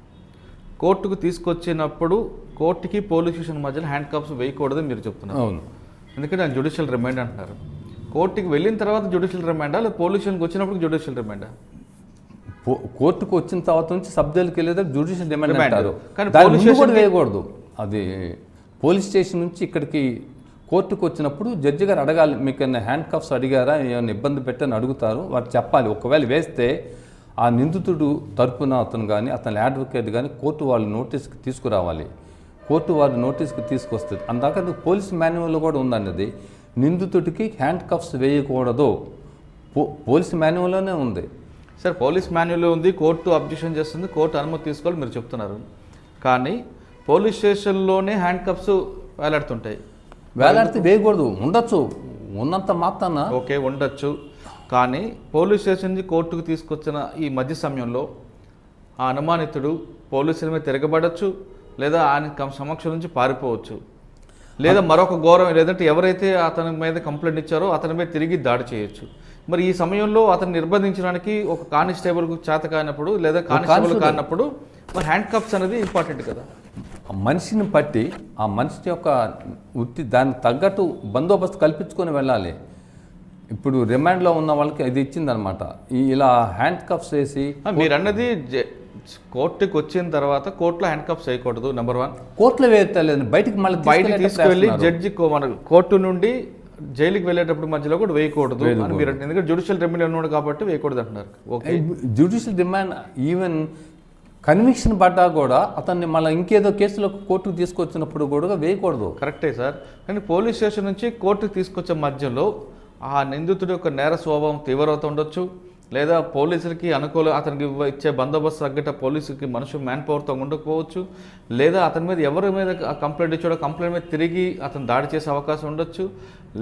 కోర్టుకు తీసుకొచ్చినప్పుడు కోర్టుకి పోలీస్ స్టేషన్ మధ్యలో హ్యాండ్ కప్స్ వేయకూడదని మీరు చెప్తున్నారు. అవును. ఎందుకంటే ఆయన జ్యుడిషియల్ రిమాండ్ అంటున్నారు. కోర్టుకి వెళ్ళిన తర్వాత జ్యుడిషియల్ రిమాండా లేదా పోలీస్ స్టేషన్కి వచ్చినప్పుడు జ్యుడిషియల్ రిమాండా? కోర్టుకు వచ్చిన తర్వాత నుంచి సబ్ జైలుకి వెళ్ళేదా జ్యుడిషియల్ రిమాండ్ అంటారు. కానీ పోలీస్ స్టేషన్ వేయకూడదు. అది పోలీస్ స్టేషన్ నుంచి ఇక్కడికి కోర్టుకు వచ్చినప్పుడు జడ్జి గారు అడగాలి, మీకు హ్యాండ్ కఫ్స్ అడిగారా, ఏమైనా ఇబ్బంది పెట్టని అడుగుతారు. వారు చెప్పాలి. ఒకవేళ వేస్తే ఆ నిందితుడు తరపున అతను కానీ అతని అడ్వకేట్ కానీ కోర్టు వాళ్ళు నోటీస్కి తీసుకురావాలి. కోర్టు వారి నోటీస్కి తీసుకొస్తుంది. అందాక పోలీస్ మాన్యువల్లో కూడా ఉందన్నది నిందితుడికి హ్యాండ్ కఫ్స్ వేయకూడదు. పోలీస్ మాన్యువల్లోనే ఉంది. సార్ పోలీస్ మాన్యువల్ ఉంది, కోర్టు అబ్జెక్షన్ చేస్తుంది, కోర్టు అనుమతి తీసుకోవాలి మీరు చెప్తున్నారు. కానీ పోలీస్ స్టేషన్లోనే హ్యాండ్ కప్స్ వేలాడుతుంటాయి. వేలాడితే వేయకూడదు. ఉండొచ్చు, ఉన్నంత మాత్రాన ఓకే ఉండొచ్చు. కానీ పోలీస్ స్టేషన్ నుంచి కోర్టుకు తీసుకొచ్చిన ఈ మధ్య సమయంలో ఆ అనుమానితుడు పోలీసుల మీద తిరగబడచ్చు, లేదా ఆయన సమక్షం నుంచి పారిపోవచ్చు, లేదా మరొక ఘోరం లేదంటే ఎవరైతే అతని మీద కంప్లైంట్ ఇచ్చారో అతని మీద తిరిగి దాడి చేయొచ్చు. మరి ఈ సమయంలో అతను నిర్బంధించడానికి ఒక కానిస్టేబుల్కు చేత కానప్పుడు లేదా కానిస్టేబుల్ కానప్పుడు మరి హ్యాండ్ కప్స్ అనేది ఇంపార్టెంట్ కదా. మనిషిని బట్టి ఆ మనిషి యొక్క వృత్తి దానికి తగ్గట్టు బందోబస్తు కల్పించుకొని వెళ్ళాలి. ఇప్పుడు రిమాండ్లో ఉన్న వాళ్ళకి ఇది ఇచ్చిందనమాట. ఇలా హ్యాండ్ కప్స్ వేసి మీరు అన్నది కోర్టుకి వచ్చిన తర్వాత కోర్టులో హ్యాండ్ కప్స్ వేయకూడదు. నెంబర్ 1 కోర్టులో వేయలేదు, బయటికి మళ్ళీ బయటకు తీసుకువెళ్ళి జడ్జి మన కోర్టు నుండి జైలుకి వెళ్ళేటప్పుడు మధ్యలో కూడా వేయకూడదు అని మీరు, ఎందుకంటే జ్యుడిషియల్ రిమాండ్ ఉన్నాడు కాబట్టి వేయకూడదు అంటున్నారు. Okay, judicial remand even conviction పడ్డా కూడా అతన్ని మళ్ళీ ఇంకేదో కేసులో కోర్టుకు తీసుకొచ్చినప్పుడు కూడా వేయకూడదు. కరెక్టే సార్. కానీ పోలీస్ స్టేషన్ నుంచి కోర్టుకు తీసుకొచ్చే మధ్యలో ఆ నిందితుడి యొక్క నేర స్వభావం తీవ్రత ఉండొచ్చు, లేదా పోలీసులకి అనుకూల అతనికి ఇచ్చే బందోబస్తు తగ్గట్టు పోలీసుకి మనుషులు మ్యాన్ పవర్తో ఉండకపోవచ్చు, లేదా అతని మీద ఎవరి మీద కంప్లైంట్ ఇచ్చాడో కంప్లైంట్ మీద తిరిగి అతను దాడి చేసే అవకాశం ఉండొచ్చు,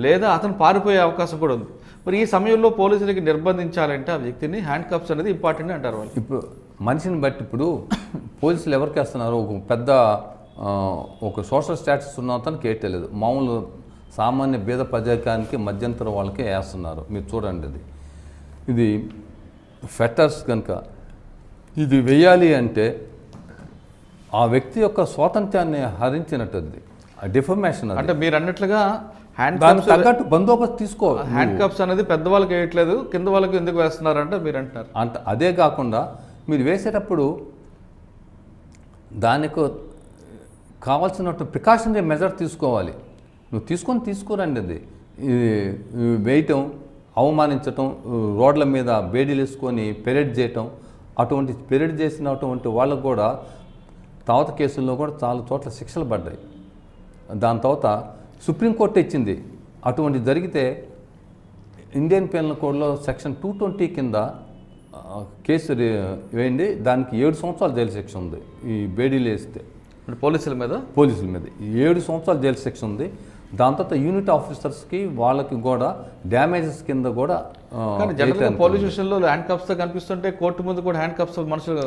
లేదా అతను పారిపోయే అవకాశం కూడా ఉంది. మరి ఈ సమయంలో పోలీసులకి నిర్బంధించాలంటే ఆ వ్యక్తిని హ్యాండ్ కప్స్ అనేది ఇంపార్టెంట్ అంటారు వాళ్ళు. ఇప్పుడు మనిషిని బట్టి ఇప్పుడు పోలీసులు ఎవరికి వేస్తున్నారు, ఒక పెద్ద ఒక సోషల్ స్టాటస్ ఉన్న అతనికి వేయట్లేదు, మామూలు సామాన్య బీద ప్రజాకానికి మధ్యంతర వాళ్ళకే వేస్తున్నారు. మీరు చూడండి, ఇది ఫెటర్స్ కనుక ఇది వేయాలి అంటే ఆ వ్యక్తి యొక్క స్వాతంత్ర్యాన్ని హరించినట్టుది. డిఫర్మేషన్. అంటే మీరు అన్నట్లుగా దానికి తగ్గట్టు బందోబస్తు తీసుకో. హ్యాండ్ కప్స్ అనేది పెద్దవాళ్ళకి వేయట్లేదు, కింద వాళ్ళకి ఎందుకు వేస్తున్నారంటే మీరు అంటున్నారు. అదే కాకుండా మీరు వేసేటప్పుడు దానికి కావాల్సినట్టు ప్రికాషనరీ మెజర్ తీసుకోవాలి. నువ్వు తీసుకోరండి. అది వేయటం, అవమానించటం, రోడ్ల మీద బేడీలు వేసుకొని పెరేడ్ చేయటం, అటువంటి పెరేడ్ చేసినటువంటి వాళ్ళకు కూడా తర్వాత కేసుల్లో కూడా చాలా చోట్ల శిక్షలు పడ్డాయి. దాని తర్వాత సుప్రీంకోర్టు ఇచ్చింది. అటువంటి జరిగితే ఇండియన్ పీనల్ కోడ్లో సెక్షన్ 220 కింద కేసు వేయండి, దానికి 7 సంవత్సరాల జైలు శిక్ష ఉంది. ఈ బేడీలు వేస్తే పోలీసుల మీద 7 సంవత్సరాల జైలు శిక్ష ఉంది. దాని తర్వాత యూనిట్ ఆఫీసర్స్కి వాళ్ళకి కూడా డ్యామేజెస్ కింద కూడా. పోలీస్ స్టేషన్లో హ్యాండ్ కప్స్తో కనిపిస్తుంటే కోర్టు ముందు కూడా హ్యాండ్ కప్స్ మనుషులు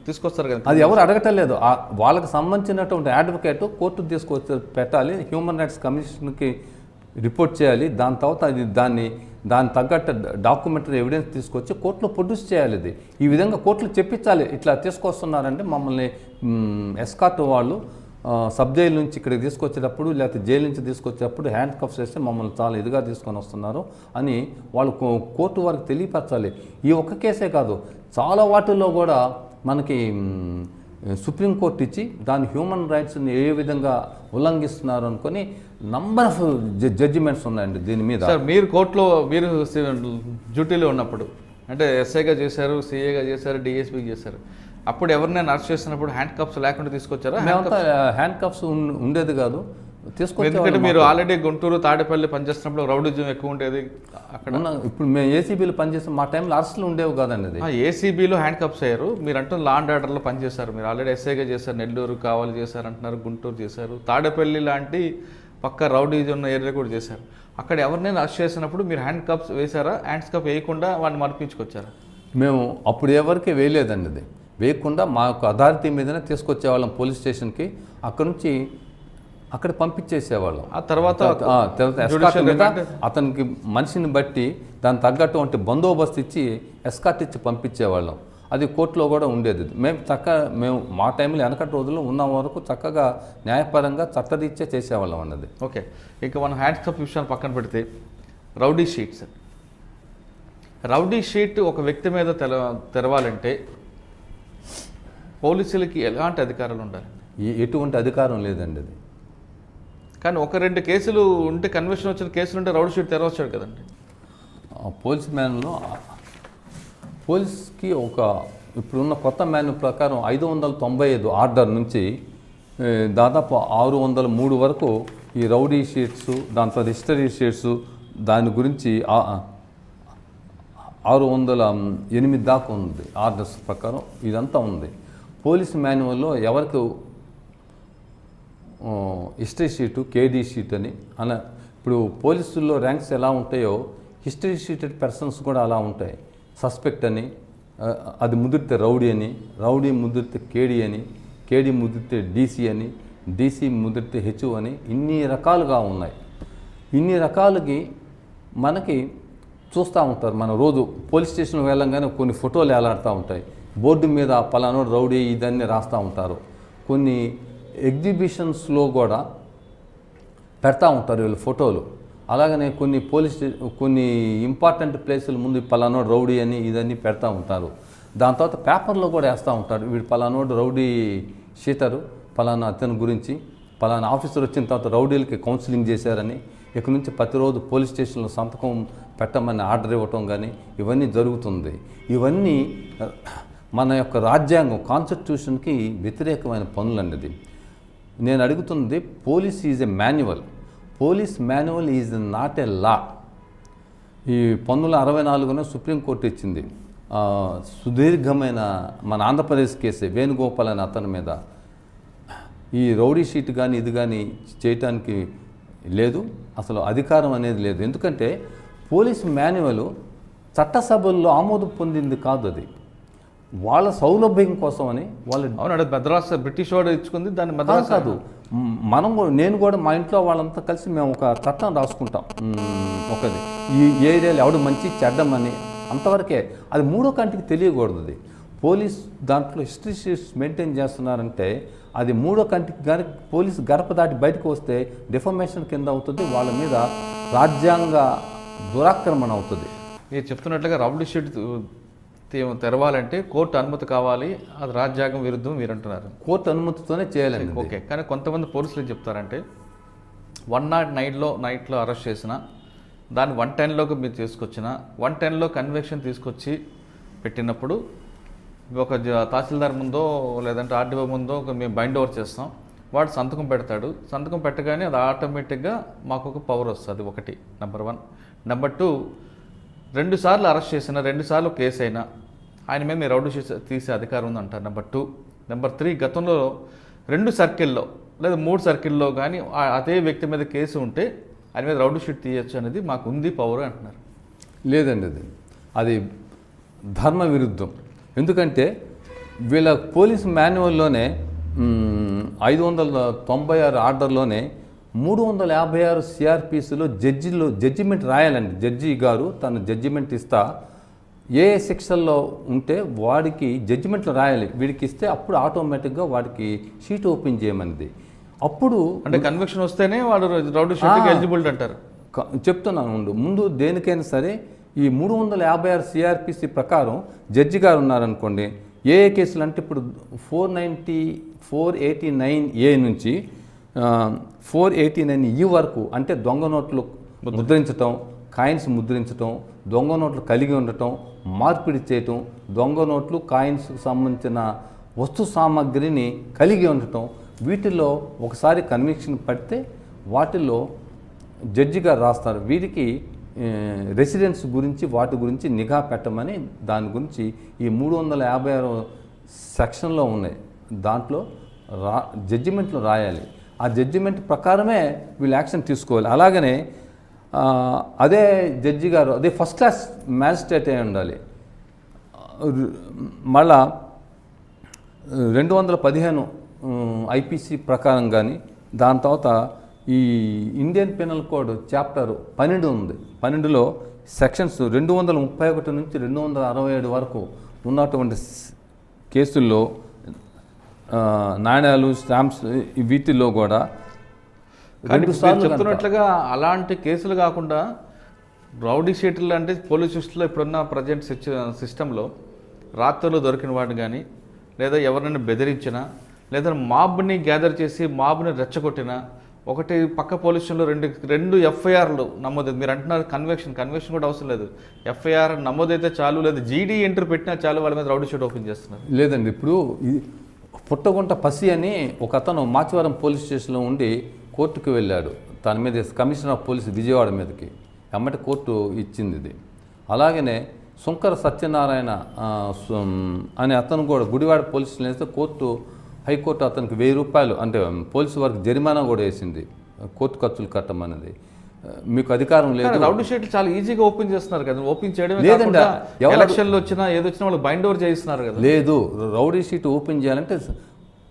తీసుకొస్తారు కదా, అది ఎవరు అడగటలేదు. వాళ్ళకి సంబంధించినటువంటి అడ్వకేట్ కోర్టు తీసుకొచ్చి పెట్టాలి, హ్యూమన్ రైట్స్ కమిషన్కి రిపోర్ట్ చేయాలి. దాని తర్వాత దాని తగ్గట్టు డాక్యుమెంటరీ ఎవిడెన్స్ తీసుకొచ్చి కోర్టులో ప్రొడ్యూస్ చేయాలి. ఇది ఈ విధంగా కోర్టులు చెప్పించాలి, ఇట్లా తీసుకొస్తున్నారంటే మమ్మల్ని ఎస్కార్ట్ వాళ్ళు సబ్ జైలు నుంచి ఇక్కడికి తీసుకొచ్చేటప్పుడు లేకపోతే జైలు నుంచి తీసుకొచ్చేటప్పుడు హ్యాండ్ కప్స్ వేస్తే మమ్మల్ని చాలా ఇదిగా తీసుకొని వస్తున్నారు అని వాళ్ళు కోర్టు వారికి తెలియపరచాలి. ఈ ఒక్క కేసే కాదు, చాలా వాటిల్లో కూడా మనకి సుప్రీంకోర్టు ఇచ్చి దాని హ్యూమన్ రైట్స్ని ఏ విధంగా ఉల్లంఘిస్తున్నారు అనుకొని నంబర్ ఆఫ్ జడ్జిమెంట్స్ ఉన్నాయండి దీని మీద. సార్ మీరు కోర్టులో మీరు డ్యూటీలో ఉన్నప్పుడు అంటే ఎస్ఐగా చేశారు, సిఏగా చేశారు, డిఎస్పీగా చేశారు, అప్పుడు ఎవరినైనా అరెస్ట్ చేసినప్పుడు హ్యాండ్ కప్స్ లేకుండా తీసుకొచ్చారా? మేమంతా హ్యాండ్ కప్స్ ఉండేది కాదు, తీసుకొచ్చి. ఎందుకంటే మీరు ఆల్రెడీ గుంటూరు, తాడేపల్లి పనిచేస్తున్నప్పుడు రౌడిజం ఎక్కువ ఉండేది అక్కడ. ఇప్పుడు మేము ఏసీబీలో పనిచేస్తాం, మా టైంలో అరెస్టులు ఉండేవి కాదండి. అది ఏసీబీలో హ్యాండ్ కప్స్ అయ్యారు. మీరు అంటూ లా అండ్ ఆర్డర్లో పనిచేశారు. మీరు ఆల్రెడీ ఎస్ఐగా చేశారు, నెల్లూరు కావాలి చేశారు అంటున్నారు, గుంటూరు చేశారు, తాడేపల్లి లాంటి పక్క రౌడీజం ఉన్న ఏరియా కూడా చేశారు. అక్కడ ఎవరినైనా అరెస్ట్ చేసినప్పుడు మీరు హ్యాండ్ కప్స్ వేశారా? హ్యాండ్స్ కప్ వేయకుండా వాడిని మరిపించుకొచ్చారా? మేము అప్పుడు ఎవరికి వేయలేదండి. అది వేయకుండా మా యొక్క అథారిటీ మీదనే తీసుకొచ్చేవాళ్ళం పోలీస్ స్టేషన్కి, అక్కడ నుంచి అక్కడ పంపించేసేవాళ్ళం. ఆ తర్వాత ఎస్కార్ట్ మీద అతనికి మనిషిని బట్టి దాని తగ్గటువంటి బందోబస్తు ఇచ్చి ఎస్కార్ట్ ఇచ్చి పంపించేవాళ్ళం. అది కోర్టులో కూడా ఉండేది. మేము మా టైంలో వెనకటి రోజుల్లో ఉన్న వరకు చక్కగా న్యాయపరంగా చట్టరీత్యా చేసేవాళ్ళం అన్నది. ఓకే, ఇక మనం హ్యాండ్స్ కప్ విషయాన్ని పక్కన పెడితే రౌడీ షీట్స్. రౌడీ షీట్ ఒక వ్యక్తి మీద తెరవాలంటే పోలీసులకి ఎలాంటి అధికారాలు ఉండాలి? ఎటువంటి అధికారం లేదండి అది. కానీ 1-2 కేసులు ఉంటే, కన్విక్షన్ వచ్చిన కేసులు ఉంటే రౌడీ షీట్ తెరవచ్చాడు కదండి. పోలీస్ మ్యాన్లో పోలీస్కి ఇప్పుడున్న కొత్త మాన్యువల్ ప్రకారం 595 ఆర్డర్ నుంచి దాదాపు 603 వరకు ఈ రౌడీ షీట్స్, దాంట్లో హిస్టరీ షీట్స్, దాని గురించి 608 దాకా ఉంది ఆర్డర్స్ ప్రకారం. ఇదంతా ఉంది పోలీస్ మాన్యువల్లో. ఎవరికి హిస్టరీ షీటు, కేడీ షీట్ అని ఇప్పుడు పోలీసుల్లో ర్యాంక్స్ ఎలా ఉంటాయో హిస్టరీ షీటెడ్ పర్సన్స్ కూడా అలా ఉంటాయి. సస్పెక్ట్ అని, అది ముదిరితే రౌడీ అని, రౌడీ ముదిరితే కేడీ అని, కేడీ ముదిరితే డీసీ అని, డీసీ ముదిరితే హెచ్ఓ అని, ఇన్ని రకాలుగా ఉన్నాయి. ఇన్ని రకాలకి మనకి చూస్తూ ఉంటారు. మన రోజు పోలీస్ స్టేషన్కి వెళ్ళంగానే కొన్ని ఫోటోలు ఎలాడుతూ ఉంటాయి. బోర్డు మీద పలానా రౌడీ ఇదన్నీ రాస్తూ ఉంటారు. కొన్ని ఎగ్జిబిషన్స్లో కూడా పెడతా ఉంటారు వీళ్ళు ఫోటోలు. అలాగనే కొన్ని ఇంపార్టెంట్ ప్లేసుల ముందు పలానోడు రౌడీ అని ఇదన్నీ పెడతా ఉంటారు. దాని తర్వాత పేపర్లో కూడా వేస్తూ ఉంటారు, వీడు పలానోడు రౌడీ షీటరు, పలానా అతని గురించి, పలానా ఆఫీసర్ వచ్చిన తర్వాత రౌడీలకి కౌన్సిలింగ్ చేశారని, ఇక నుంచి ప్రతిరోజు పోలీస్ స్టేషన్లో సంతకం పెట్టమని ఆర్డర్ ఇవ్వటం కానీ ఇవన్నీ జరుగుతుంది. ఇవన్నీ మన యొక్క రాజ్యాంగం, కాన్స్టిట్యూషన్కి వ్యతిరేకమైన పనులండి. ఇది నేను అడుగుతున్నది, police is a manual. Police manual is not a law. ఈ 1964 సుప్రీంకోర్టు ఇచ్చింది. సుదీర్ఘమైన మన ఆంధ్రప్రదేశ్ కేసే, వేణుగోపాల్ అని అతని మీద. ఈ రౌడీ షీట్ కానీ ఇది కానీ చేయటానికి లేదు, అసలు అధికారం అనేది లేదు. ఎందుకంటే పోలీస్ మాన్యువల్ చట్టసభల్లో ఆమోదం పొందింది కాదు, అది వాళ్ళ సౌలభ్యం కోసం అని వాళ్ళు. అవునండి, మద్రాస్ బ్రిటిష్ వాడు ఇచ్చుకుంది దాన్ని. మద్రాస్ కాదు, నేను కూడా మా ఇంట్లో వాళ్ళంతా కలిసి మేము ఒక చట్టం రాసుకుంటాం. ఈ ఏరియాలో ఎవడు మంచి చెడ్డమని, అంతవరకే. అది మూడో కంటికి తెలియకూడదు. అది పోలీస్ దాంట్లో హిస్టరీ షీట్స్ మెయింటైన్ చేస్తున్నారంటే అది మూడో కంటికి కానీ పోలీస్ గడప దాటి బయటకు వస్తే డిఫర్మేషన్ కింద అవుతుంది, వాళ్ళ మీద రాజ్యాంగ దురాక్రమణ అవుతుంది. మీరు చెప్తున్నట్లుగా రౌడీ షీట్ తెరవాలంటే కోర్టు అనుమతి కావాలి, అది రాజ్యాంగం విరుద్ధం మీరు అంటున్నారు. కోర్టు అనుమతితోనే చేయాలండి. ఓకే, కానీ కొంతమంది పోలీసులు ఏం చెప్తారంటే 109 నైట్లో అరెస్ట్ చేసిన దాన్ని 110లోకి మీరు తీసుకొచ్చిన 110లో కన్విక్షన్ తీసుకొచ్చి పెట్టినప్పుడు ఒక తహసీల్దార్ ముందో లేదంటే ఆర్డీఓ ముందో మేము బైండ్ ఓవర్ చేస్తాం, వాడు సంతకం పెడతాడు, సంతకం పెట్టగానే అది ఆటోమేటిక్గా మాకు ఒక పవర్ వస్తుంది. ఒకటి నెంబర్ 1. నెంబర్ 2, 2 సార్లు అరెస్ట్ చేసిన 2 సార్లు కేసు అయినా ఆయన మీద మీరు రౌడీ షీట్ తీసే అధికారం ఉంది అంటారు. నెంబర్ 2. నెంబర్ 3, గతంలో 2 సర్కిల్లో లేదా 3 సర్కిల్లో కానీ అదే వ్యక్తి మీద కేసు ఉంటే ఆయన మీద రౌడీ షీట్ తీయచ్చు అనేది మాకు ఉంది పవర్ అంటున్నారు. లేదండి, అది ధర్మ విరుద్ధం. ఎందుకంటే వీళ్ళ పోలీస్ మాన్యువల్లోనే 596 ఆర్డర్లోనే 356 సిఆర్పిసిలో జడ్జిమెంట్ రాయాలండి. జడ్జి గారు తన జడ్జిమెంట్ ఇస్తా ఏ సెక్షన్లో ఉంటే వాడికి జడ్జిమెంట్లు రాయాలి, వీడికి ఇస్తే అప్పుడు ఆటోమేటిక్గా వాడికి షీట్ ఓపెన్ చేయమనేది. అప్పుడు అంటే కన్విక్షన్ వస్తేనే వాడు రౌడీ షీట్కి ఎలిజిబుల్ అంటారు. చెప్తున్నాను ముందు దేనికైనా సరే ఈ 356 సిఆర్పిసి ప్రకారం జడ్జి గారు ఉన్నారనుకోండి, ఏ కేసులు అంటే ఇప్పుడు 489A నుంచి 489E వరకు అంటే దొంగ నోట్లు ముద్రించటం, కాయిన్స్ ముద్రించటం, దొంగ నోట్లు కలిగి ఉండటం, మార్పిడి చేయటం, దొంగ నోట్లు కాయిన్స్కి సంబంధించిన వస్తు సామాగ్రిని కలిగి ఉండటం, వీటిల్లో ఒకసారి కన్విక్షన్ పడితే వాటిల్లో జడ్జి గారు రాస్తారు. వీరికి రెసిడెన్స్ గురించి వాటి గురించి నిఘా పెట్టమని దాని గురించి ఈ 356 సెక్షన్లో ఉన్నాయి. దాంట్లో జడ్జిమెంట్లు రాయాలి. ఆ జడ్జిమెంట్ ప్రకారమే వీళ్ళు యాక్షన్ తీసుకోవాలి. అలాగనే అదే జడ్జి గారు అదే ఫస్ట్ క్లాస్ మ్యాజిస్ట్రేట్ అయి ఉండాలి. మళ్ళా 215 ఐపీసీ ప్రకారం కానీ దాని తర్వాత ఈ ఇండియన్ పెనల్ కోడ్ చాప్టర్ 12 ఉంది. 12లో సెక్షన్స్ 231 నుంచి 267 వరకు ఉన్నటువంటి కేసుల్లో నాణ్యాలు, స్టాంప్స్ వీటిల్లో కూడా చెప్తున్నట్లుగా అలాంటి కేసులు కాకుండా రౌడీ షీట్లు అంటే పోలీస్ సిస్టంలో ఇప్పుడున్న ప్రజెంట్ సిస్టంలో రాత్రులు దొరికిన వాడు కానీ లేదా ఎవరినైనా బెదిరించినా లేదా మాబ్ని గ్యాదర్ చేసి మాబ్ని రెచ్చగొట్టినా ఒకటి పక్క పోలీస్ స్టేషన్లో రెండు ఎఫ్ఐఆర్లు నమోదైంది. మీరు అంటున్నారు కన్విక్షన్ కూడా అవసరం లేదు, ఎఫ్ఐఆర్ నమోదైతే చాలు, లేదా జీడీ ఎంట్రీ పెట్టినా చాలు, వాళ్ళ మీద రౌడీ షీట్ ఓపెన్ చేస్తున్నారు. లేదండి, ఇప్పుడు పుట్టగుంట పసి అని ఒక అతను మాచివరం పోలీస్ స్టేషన్లో ఉండి కోర్టుకు వెళ్ళాడు. తన మీద కమిషనర్ ఆఫ్ పోలీస్ విజయవాడ మీదకి ఎమ్మటి కోర్టు ఇచ్చింది ఇది. అలాగనే సుంకర సత్యనారాయణ అనే అతను కూడా గుడివాడ పోలీస్ స్టేషన్ వేస్తే హైకోర్టు అతనికి 1000 రూపాయలు అంటే పోలీసు వారికి జరిమానా కూడా వేసింది, కోర్టు ఖర్చులు కట్టమన్నది. మీకు అధికారం లేదు. రౌడీ షీట్లు చాలా ఈజీగా ఓపెన్ చేస్తున్నారు కదా, ఓపెన్ చేయడం లేదండి. ఎలక్షన్లు వచ్చినా ఏదొచ్చినా వాళ్ళు బైండ్ ఓవర్ చేయిస్తున్నారు కదా. లేదు, రౌడీ షీట్ ఓపెన్ చేయాలంటే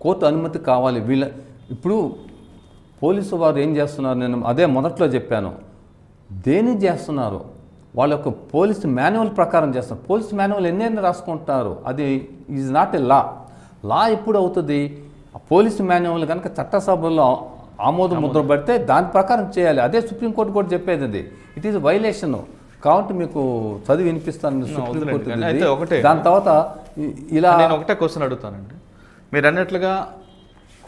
కోర్టు అనుమతి కావాలి. ఇప్పుడు పోలీసు వారు ఏం చేస్తున్నారు, నేను అదే మొదట్లో చెప్పాను, దేని చేస్తున్నారు, వాళ్ళ యొక్క పోలీస్ మాన్యువల్ ప్రకారం చేస్తారు. పోలీస్ మాన్యువల్ ఎన్ని రాసుకుంటారు, అది ఈజ్ నాట్ ఎ లా ఎప్పుడు అవుతుంది? పోలీసు మాన్యువల్ కనుక చట్టసభలో ఆమోద ముద్ర పడితే దాని ప్రకారం చేయాలి. అదే సుప్రీంకోర్టు కూడా చెప్పేది, అది ఇట్ ఈజ్ వైలేషన్. కాబట్టి మీకు చదివి వినిపిస్తాను. ఒకటే దాని తర్వాత ఇలా నేను ఒకటే క్వశ్చన్ అడుగుతానండి. మీరు అన్నట్లుగా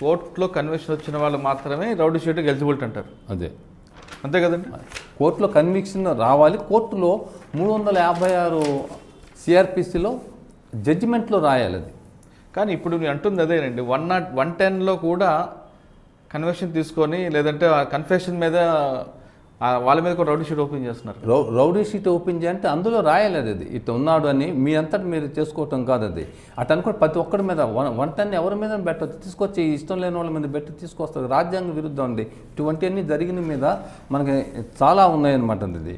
కోర్టులో కన్విక్షన్ వచ్చిన వాళ్ళు మాత్రమే రౌడీ షీట్కి ఎలిజిబిలిటీ అంటారు, అదే అంతే కదండి? కోర్టులో కన్విక్షన్ రావాలి. కోర్టులో 356 సిఆర్పిసిలో జడ్జిమెంట్లో రాయాలి అది. కానీ ఇప్పుడు నేను అంటుంది అదేనండి, 110లో కూడా కన్విక్షన్ తీసుకొని లేదంటే ఆ కన్ఫెషన్ మీద వాళ్ళ మీద కూడా రౌడీ షీట్ ఓపెన్ చేస్తున్నారు. రౌడీ షీట్ ఓపెన్ చేయాలంటే అందులో రాయాలి అది ఇట్లా ఉన్నాడు అని మీ అంతటి మీరు చేసుకోవటం కాదు అది. అటు అనుకోండి ప్రతి ఒక్కరి మీద 110 ఎవరి మీద పెట్టచ్చు, తీసుకొచ్చి ఇష్టం లేని వాళ్ళ మీద పెట్టి తీసుకొస్తారు. రాజ్యాంగ విరుద్ధం అండి. ఇటువంటివన్నీ జరిగిన మీద మనకి చాలా ఉన్నాయన్నమాట. ఇది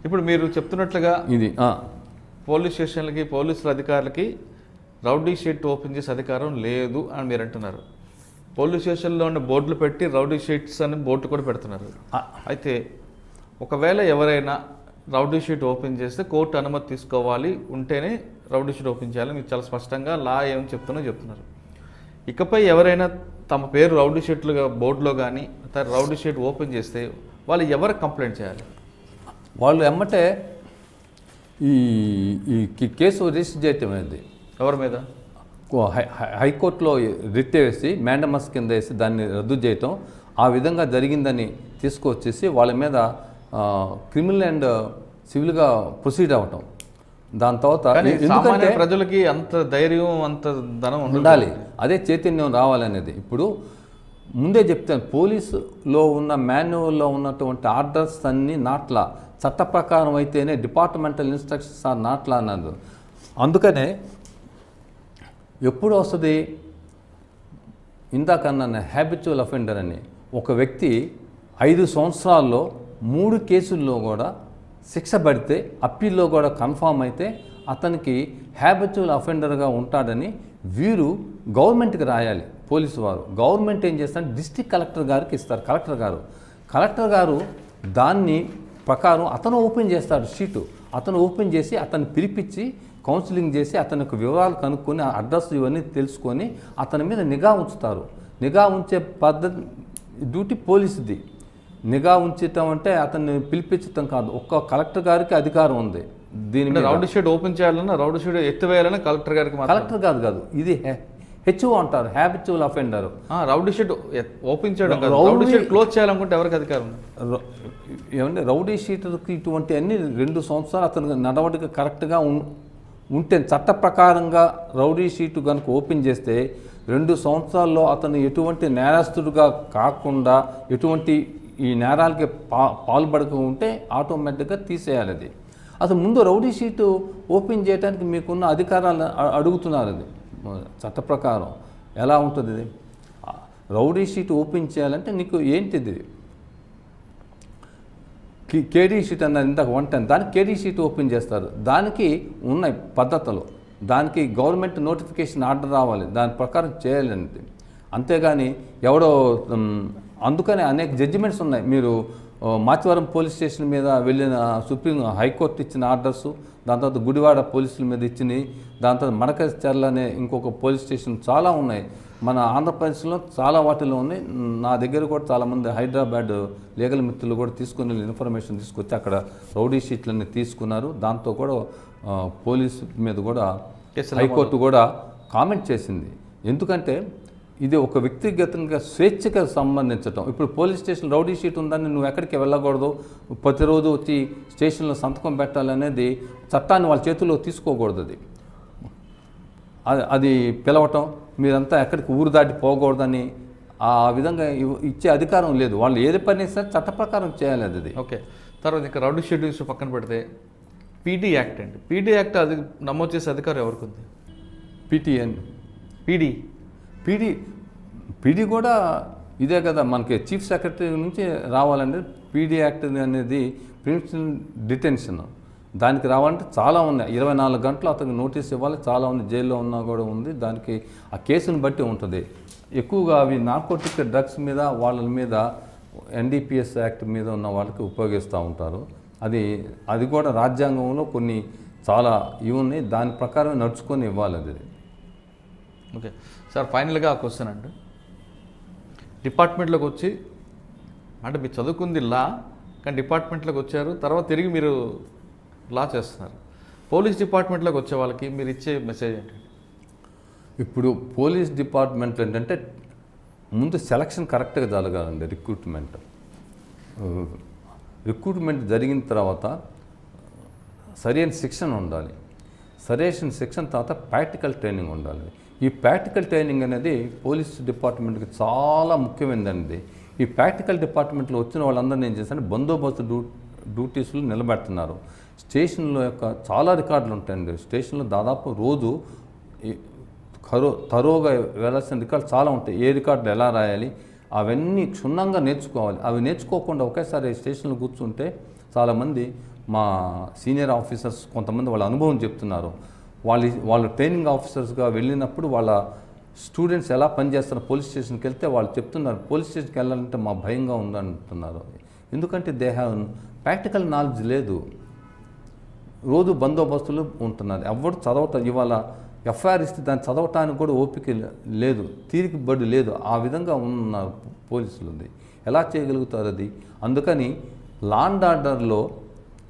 ఇప్పుడు మీరు చెప్తున్నట్లుగా ఇది పోలీస్ స్టేషన్లకి పోలీసుల అధికారులకి రౌడీ షీట్ ఓపెన్ చేసే అధికారం లేదు అని మీరు అంటున్నారు. పోలీస్ స్టేషన్లో ఉన్న బోర్డులు పెట్టి రౌడీ షీట్స్ అని బోర్డు కూడా పెడుతున్నారు. అయితే ఒకవేళ ఎవరైనా రౌడీ షీట్ ఓపెన్ చేస్తే కోర్టు అనుమతి తీసుకోవాలి, ఉంటేనే రౌడీ షీట్ ఓపెన్ చేయాలి. మీరు చాలా స్పష్టంగా లా ఏమని చెప్తున్నారు. ఇకపై ఎవరైనా తమ పేరు రౌడీ షీట్లుగా బోర్డులో కానీ రౌడీ షీట్ ఓపెన్ చేస్తే వాళ్ళు ఎవరు కంప్లైంట్ చేయాలి? వాళ్ళు ఎమ్మటే ఈ కేసు రిజిస్టర్ చేయటం అనేది ఎవరి మీద? హైకోర్టులో రిట్ వేసి మ్యాండమస్ కింద వేసి దాన్ని రద్దు చేయటం, ఆ విధంగా జరిగిందని తీసుకొచ్చేసి వాళ్ళ మీద క్రిమినల్ అండ్ సివిల్గా ప్రొసీడ్ అవ్వటం. దాని తర్వాత ఎందుకంటే ప్రజలకి అంత ధైర్యం అంత ధనం ఉండాలి, అదే చైతన్యం రావాలనేది. ఇప్పుడు ముందే చెప్తాను, పోలీసులో ఉన్న మాన్యువల్లో ఉన్నటువంటి ఆర్డర్స్ అన్నీ నాట్లా, చట్ట ప్రకారం అయితేనే డిపార్ట్మెంటల్ ఇన్స్ట్రక్షన్స్ ఆర్ నాట్లా అన్నారు. అందుకనే ఎప్పుడు వస్తుంది ఇందాకన్నా హ్యాబిచువల్ అఫెండర్ అని ఒక వ్యక్తి 5 సంవత్సరాల్లో 3 కేసుల్లో కూడా శిక్ష పడితే అప్పీల్లో కూడా కన్ఫామ్ అయితే అతనికి హ్యాబిచువల్ అఫెండర్గా ఉంటాడని వీరు గవర్నమెంట్కి రాయాలి. పోలీసు వారు గవర్నమెంట్ ఏం చేస్తారు, డిస్ట్రిక్ట్ కలెక్టర్ గారికి ఇస్తారు. కలెక్టర్ గారు దాన్ని ప్రకారం అతను ఓపెన్ చేస్తాడు షీటు. అతను ఓపెన్ చేసి అతన్ని పిలిపించి కౌన్సిలింగ్ చేసి అతని యొక్క వివరాలు కనుక్కొని అడ్రస్ ఇవన్నీ తెలుసుకొని అతని మీద నిఘా ఉంచుతారు. నిఘా ఉంచే పద్ధతి డ్యూటీ పోలీసుది. నిఘా ఉంచటం అంటే అతన్ని పిలిపించటం కాదు, ఒక్క కలెక్టర్ గారికి అధికారం ఉంది. దీని రౌడీ షీట్ ఓపెన్ చేయాలన్నా రౌడీ షీట్ ఎత్తివేయాలన్నా కలెక్టర్ గారికి. కలెక్టర్ కాదు, ఇది హెచ్ఓ అంటారు, habitual offender. Rowdy sheet open చేయడం, రౌడీ షీట్ క్లోజ్ చేయాలనుకుంటే ఎవరికి అధికారం? ఏమంటే రౌడీ షీటర్కి ఇటువంటి అన్ని 2 సంవత్సరాలు అతను నడవడిక కరెక్ట్గా ఉంటే చట్ట ప్రకారంగా రౌడీ షీటు కనుక ఓపెన్ చేస్తే 2 సంవత్సరాల్లో అతను ఎటువంటి నేరస్తుడుగా కాకుండా ఎటువంటి ఈ నేరాలకి పాల్పడక ఉంటే ఆటోమేటిక్గా తీసేయాలి. అది అసలు ముందు రౌడీ షీటు ఓపెన్ చేయడానికి మీకున్న అధికారాలు అడుగుతున్నారు. అది చట్ట ప్రకారం ఎలా ఉంటుంది? ఇది రౌడీ షీట్ ఓపెన్ చేయాలంటే నీకు ఏంటిది? కేడీ షీట్ అన్నది ఇందాక 110, దానికి కేడీ షీట్ ఓపెన్ చేస్తారు. దానికి ఉన్నాయి పద్ధతులు, దానికి గవర్నమెంట్ నోటిఫికేషన్ ఆర్డర్ రావాలి, దాని ప్రకారం చేయాలంటే. అంతేగాని ఎవడో అందుకనే అనేక జడ్జిమెంట్స్ ఉన్నాయి. మీరు మాచివరం పోలీస్ స్టేషన్ మీద వెళ్ళిన సుప్రీం హైకోర్టు ఇచ్చిన ఆర్డర్సు, దాని తర్వాత గుడివాడ పోలీసుల మీద ఇచ్చినవి, దాని తర్వాత మడకచర్ల అనే ఇంకొక పోలీస్ స్టేషన్ చాలా ఉన్నాయి మన ఆంధ్రప్రదేశ్లో, చాలా వాటిలో ఉన్నాయి. నా దగ్గర కూడా చాలామంది హైదరాబాద్ లీగల్ మిత్రులు కూడా తీసుకుని ఇన్ఫర్మేషన్ తీసుకొచ్చి అక్కడ రౌడీ షీట్లన్నీ తీసుకున్నారు. దాంతో కూడా పోలీసు మీద కూడా హైకోర్టు కూడా కామెంట్ చేసింది. ఎందుకంటే ఇది ఒక వ్యక్తిగతంగా స్వేచ్ఛగా సంబంధించటం. ఇప్పుడు పోలీస్ స్టేషన్ రౌడీ షీట్ ఉందని నువ్వు ఎక్కడికి వెళ్ళకూడదు, ప్రతిరోజు వచ్చి స్టేషన్లో సంతకం పెట్టాలనేది చట్టాన్ని వాళ్ళ చేతుల్లో తీసుకోకూడదు. అది పిలవటం, మీరంతా ఎక్కడికి ఊరు దాటి పోకూడదని ఆ విధంగా ఇచ్చే అధికారం లేదు. వాళ్ళు ఏది పని సరే చట్ట ప్రకారం చేయాలి. అది ఓకే. తర్వాత ఇంకా రౌడీ షీట్ పక్కన పెడితే పీడీ యాక్ట్ అండి. పీడీ యాక్ట్ అది నమోదు చేసే అధికారం ఎవరికి ఉంది? పీడీ కూడా ఇదే కదా, మనకి చీఫ్ సెక్రటరీ నుంచి రావాలంటే పీడీ యాక్ట్ అనేది ప్రిన్సిపల్ డిటెన్షన్, దానికి రావాలంటే చాలా ఉన్నాయి. 24 గంటలు అతనికి నోటీస్ ఇవ్వాలి, చాలా ఉంది, జైల్లో ఉన్నా కూడా ఉంది. దానికి ఆ కేసుని బట్టి ఉంటుంది. ఎక్కువగా అవి నార్కోటిక్ డ్రగ్స్ మీద వాళ్ళ మీద NDPS యాక్ట్ మీద ఉన్న వాళ్ళకి ఉపయోగిస్తూ ఉంటారు. అది కూడా రాజ్యాంగంలో కొన్ని చాలా ఇవి ఉన్నాయి, దాని ప్రకారం నడుచుకొని ఇవ్వాలి. అది ఓకే సార్, ఫైనల్గా ఆ క్వశ్చన్ అండి, డిపార్ట్మెంట్లోకి వచ్చి అంటే మీరు చదువుకుంది లా, కానీ డిపార్ట్మెంట్లోకి వచ్చారు, తర్వాత తిరిగి మీరు లా చేస్తున్నారు. పోలీస్ డిపార్ట్మెంట్లోకి వచ్చే వాళ్ళకి మీరు ఇచ్చే మెసేజ్ ఏంటంటే? ఇప్పుడు పోలీస్ డిపార్ట్మెంట్ ఏంటంటే ముందు సెలక్షన్ కరెక్ట్గా జరగాలండి. రిక్రూట్మెంట్ జరిగిన తర్వాత సరైన శిక్షణ ఉండాలి. సరైన శిక్షణ తర్వాత ప్రాక్టికల్ ట్రైనింగ్ ఉండాలి. ఈ ప్రాక్టికల్ ట్రైనింగ్ అనేది పోలీస్ డిపార్ట్మెంట్కి చాలా ముఖ్యమైనదండి. ఈ ప్రాక్టికల్ డిపార్ట్మెంట్లో వచ్చిన వాళ్ళందరినీ ఏం చేస్తారంటే బందోబస్తు డ్యూటీస్లో నిలబెడుతున్నారు. స్టేషన్లో యొక్క చాలా రికార్డులు ఉంటాయండి. స్టేషన్లో దాదాపు రోజు తరోగా వెళ్ళాల్సిన రికార్డులు చాలా ఉంటాయి. ఏ రికార్డులు ఎలా రాయాలి అవన్నీ క్షుణ్ణంగా నేర్చుకోవాలి. అవి నేర్చుకోకుండా ఒకేసారి స్టేషన్లో కూర్చుంటే చాలామంది మా సీనియర్ ఆఫీసర్స్ కొంతమంది వాళ్ళ అనుభవం చెప్తున్నారు. వాళ్ళు ట్రైనింగ్ ఆఫీసర్స్గా వెళ్ళినప్పుడు వాళ్ళ స్టూడెంట్స్ ఎలా పనిచేస్తారో పోలీస్ స్టేషన్కి వెళ్తే వాళ్ళు చెప్తున్నారు, పోలీస్ స్టేషన్కి వెళ్ళాలంటే మా భయంగా ఉందంటున్నారు. ఎందుకంటే దే హ్యావ్ ప్రాక్టికల్ నాలెడ్జ్ లేదు. రోజు బందోబస్తులు ఉంటున్నారు. ఎవరు చదవటం ఇవాళ ఎఫ్ఐఆర్ ఇస్తే దాన్ని చదవటానికి కూడా ఓపిక లేదు, తీరిక బడి లేదు. ఆ విధంగా ఉన్న పోలీసులు ఉంది. ఎలా చేయగలుగుతారు అది? అందుకని లా అండ్ ఆర్డర్లో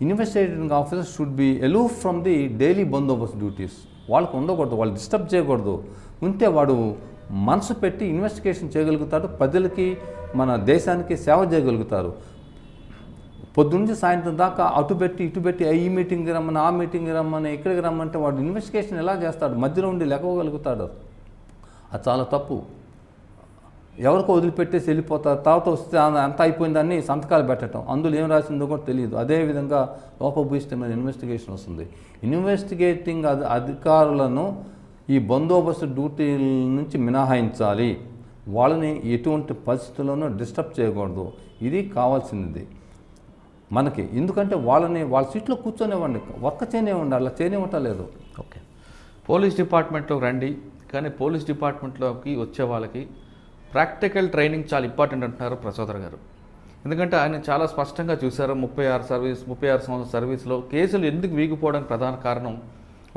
investigating officer should be aloof from the daily బందోబస్తు డ్యూటీస్. వాళ్ళకు ఉండకూడదు, వాళ్ళు డిస్టర్బ్ చేయకూడదు. ఉంటే వాడు మనసు పెట్టి ఇన్వెస్టిగేషన్ చేయగలుగుతాడు, ప్రజలకి మన దేశానికి సేవ చేయగలుగుతారు. పొద్దున్నుంచి సాయంత్రం దాకా అటు పెట్టి ఇటు పెట్టి ఈ మీటింగ్కి రమ్మని ఆ మీటింగ్కి రమ్మని ఇక్కడికి రమ్మంటే వాడు ఇన్వెస్టిగేషన్ ఎలా చేస్తాడు? మధ్యలో ఉండి లెక్కగలుగుతాడు? అది చాలా తప్పు. ఎవరికో వదిలిపెట్టేసి వెళ్ళిపోతారు, తర్వాత వస్తే అంతా అయిపోయిందని సంతకాలు పెట్టడం, అందులో ఏం రాసిందో కూడా తెలియదు. అదేవిధంగా లోపభూయిష్టమైన ఇన్వెస్టిగేషన్ వస్తుంది. ఇన్వెస్టిగేటింగ్ అధికారులను ఈ బందోబస్తు డ్యూటీల నుంచి మినహాయించాలి. వాళ్ళని ఎటువంటి పరిస్థితుల్లోనూ డిస్టర్బ్ చేయకూడదు. ఇది కావాల్సింది మనకి. ఎందుకంటే వాళ్ళ సీట్లో కూర్చొనివ్వండి, వర్క్ చేయనివ్వండి, అలా చేయనివ్వటం లేదు. ఓకే, పోలీస్ డిపార్ట్మెంట్లోకి రండి. కానీ పోలీస్ డిపార్ట్మెంట్లోకి వచ్చే వాళ్ళకి ప్రాక్టికల్ ట్రైనింగ్ చాలా ఇంపార్టెంట్ అంటున్నారు ప్రసాదర్ గారు. ఎందుకంటే ఆయన చాలా స్పష్టంగా చూశారు. 36 సంవత్సరాల సర్వీస్లో కేసులు ఎందుకు వీగిపోవడానికి ప్రధాన కారణం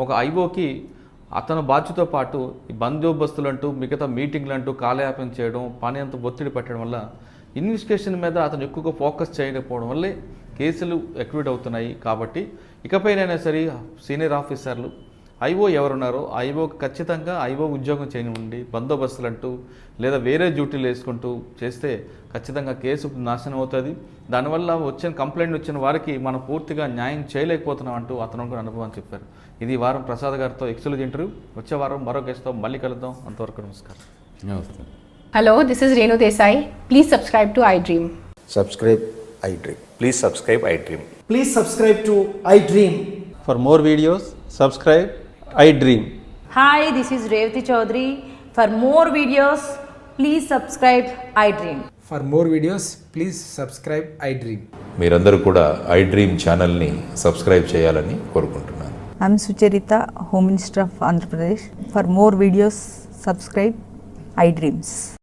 ఒక ఐఓకి అతను బాధ్యతతో పాటు ఈ బందోబస్తులు అంటూ మిగతా మీటింగ్లు అంటూ కాలయాపన చేయడం, పని అంత ఒత్తిడి పెట్టడం వల్ల ఇన్వెస్టిగేషన్ మీద అతను ఎక్కువగా ఫోకస్ చేయకపోవడం వల్లే కేసులు ఎక్విట్ అవుతున్నాయి. కాబట్టి ఇకపైనైనా సరే సీనియర్ ఆఫీసర్లు ఐఓ ఎవరున్నారో ఐఓకి ఖచ్చితంగా ఐఓ ఉద్యోగం చేయనివ్వండి. బందోబస్తులు అంటూ లేదా వేరే డ్యూటీలు వేసుకుంటూ చేస్తే ఖచ్చితంగా కేసు నాశనం అవుతుంది. దానివల్ల కంప్లైంట్ వచ్చిన వారికి మనం పూర్తిగా న్యాయం చేయలేకపోతున్నాం అంటూ అతను కూడా అనుభవం చెప్పారు. ఇది వారం ప్రసాద్ గారితో ఎక్స్క్లూజివ్ ఇంటర్వ్యూ. వచ్చే వారం మరో గెస్ట్తో మళ్ళీ కలుద్దాం. అంతవరకు నమస్కారం. నమస్తే. Hello, this is Renu Desai. Please subscribe to iDream. Subscribe iDream. Please subscribe iDream. Please subscribe to iDream. For more videos, subscribe iDream. Hi, this is Revati Chaudhary. For more videos, please subscribe iDream. For more videos, please subscribe iDream. మీరందరూ కూడా iDream ఛానల్ని subscribe చేయాలని కోరుకుంటున్నాను. I'm Sucharita, Home Minister of Andhra Pradesh. For more videos, subscribe iDreams.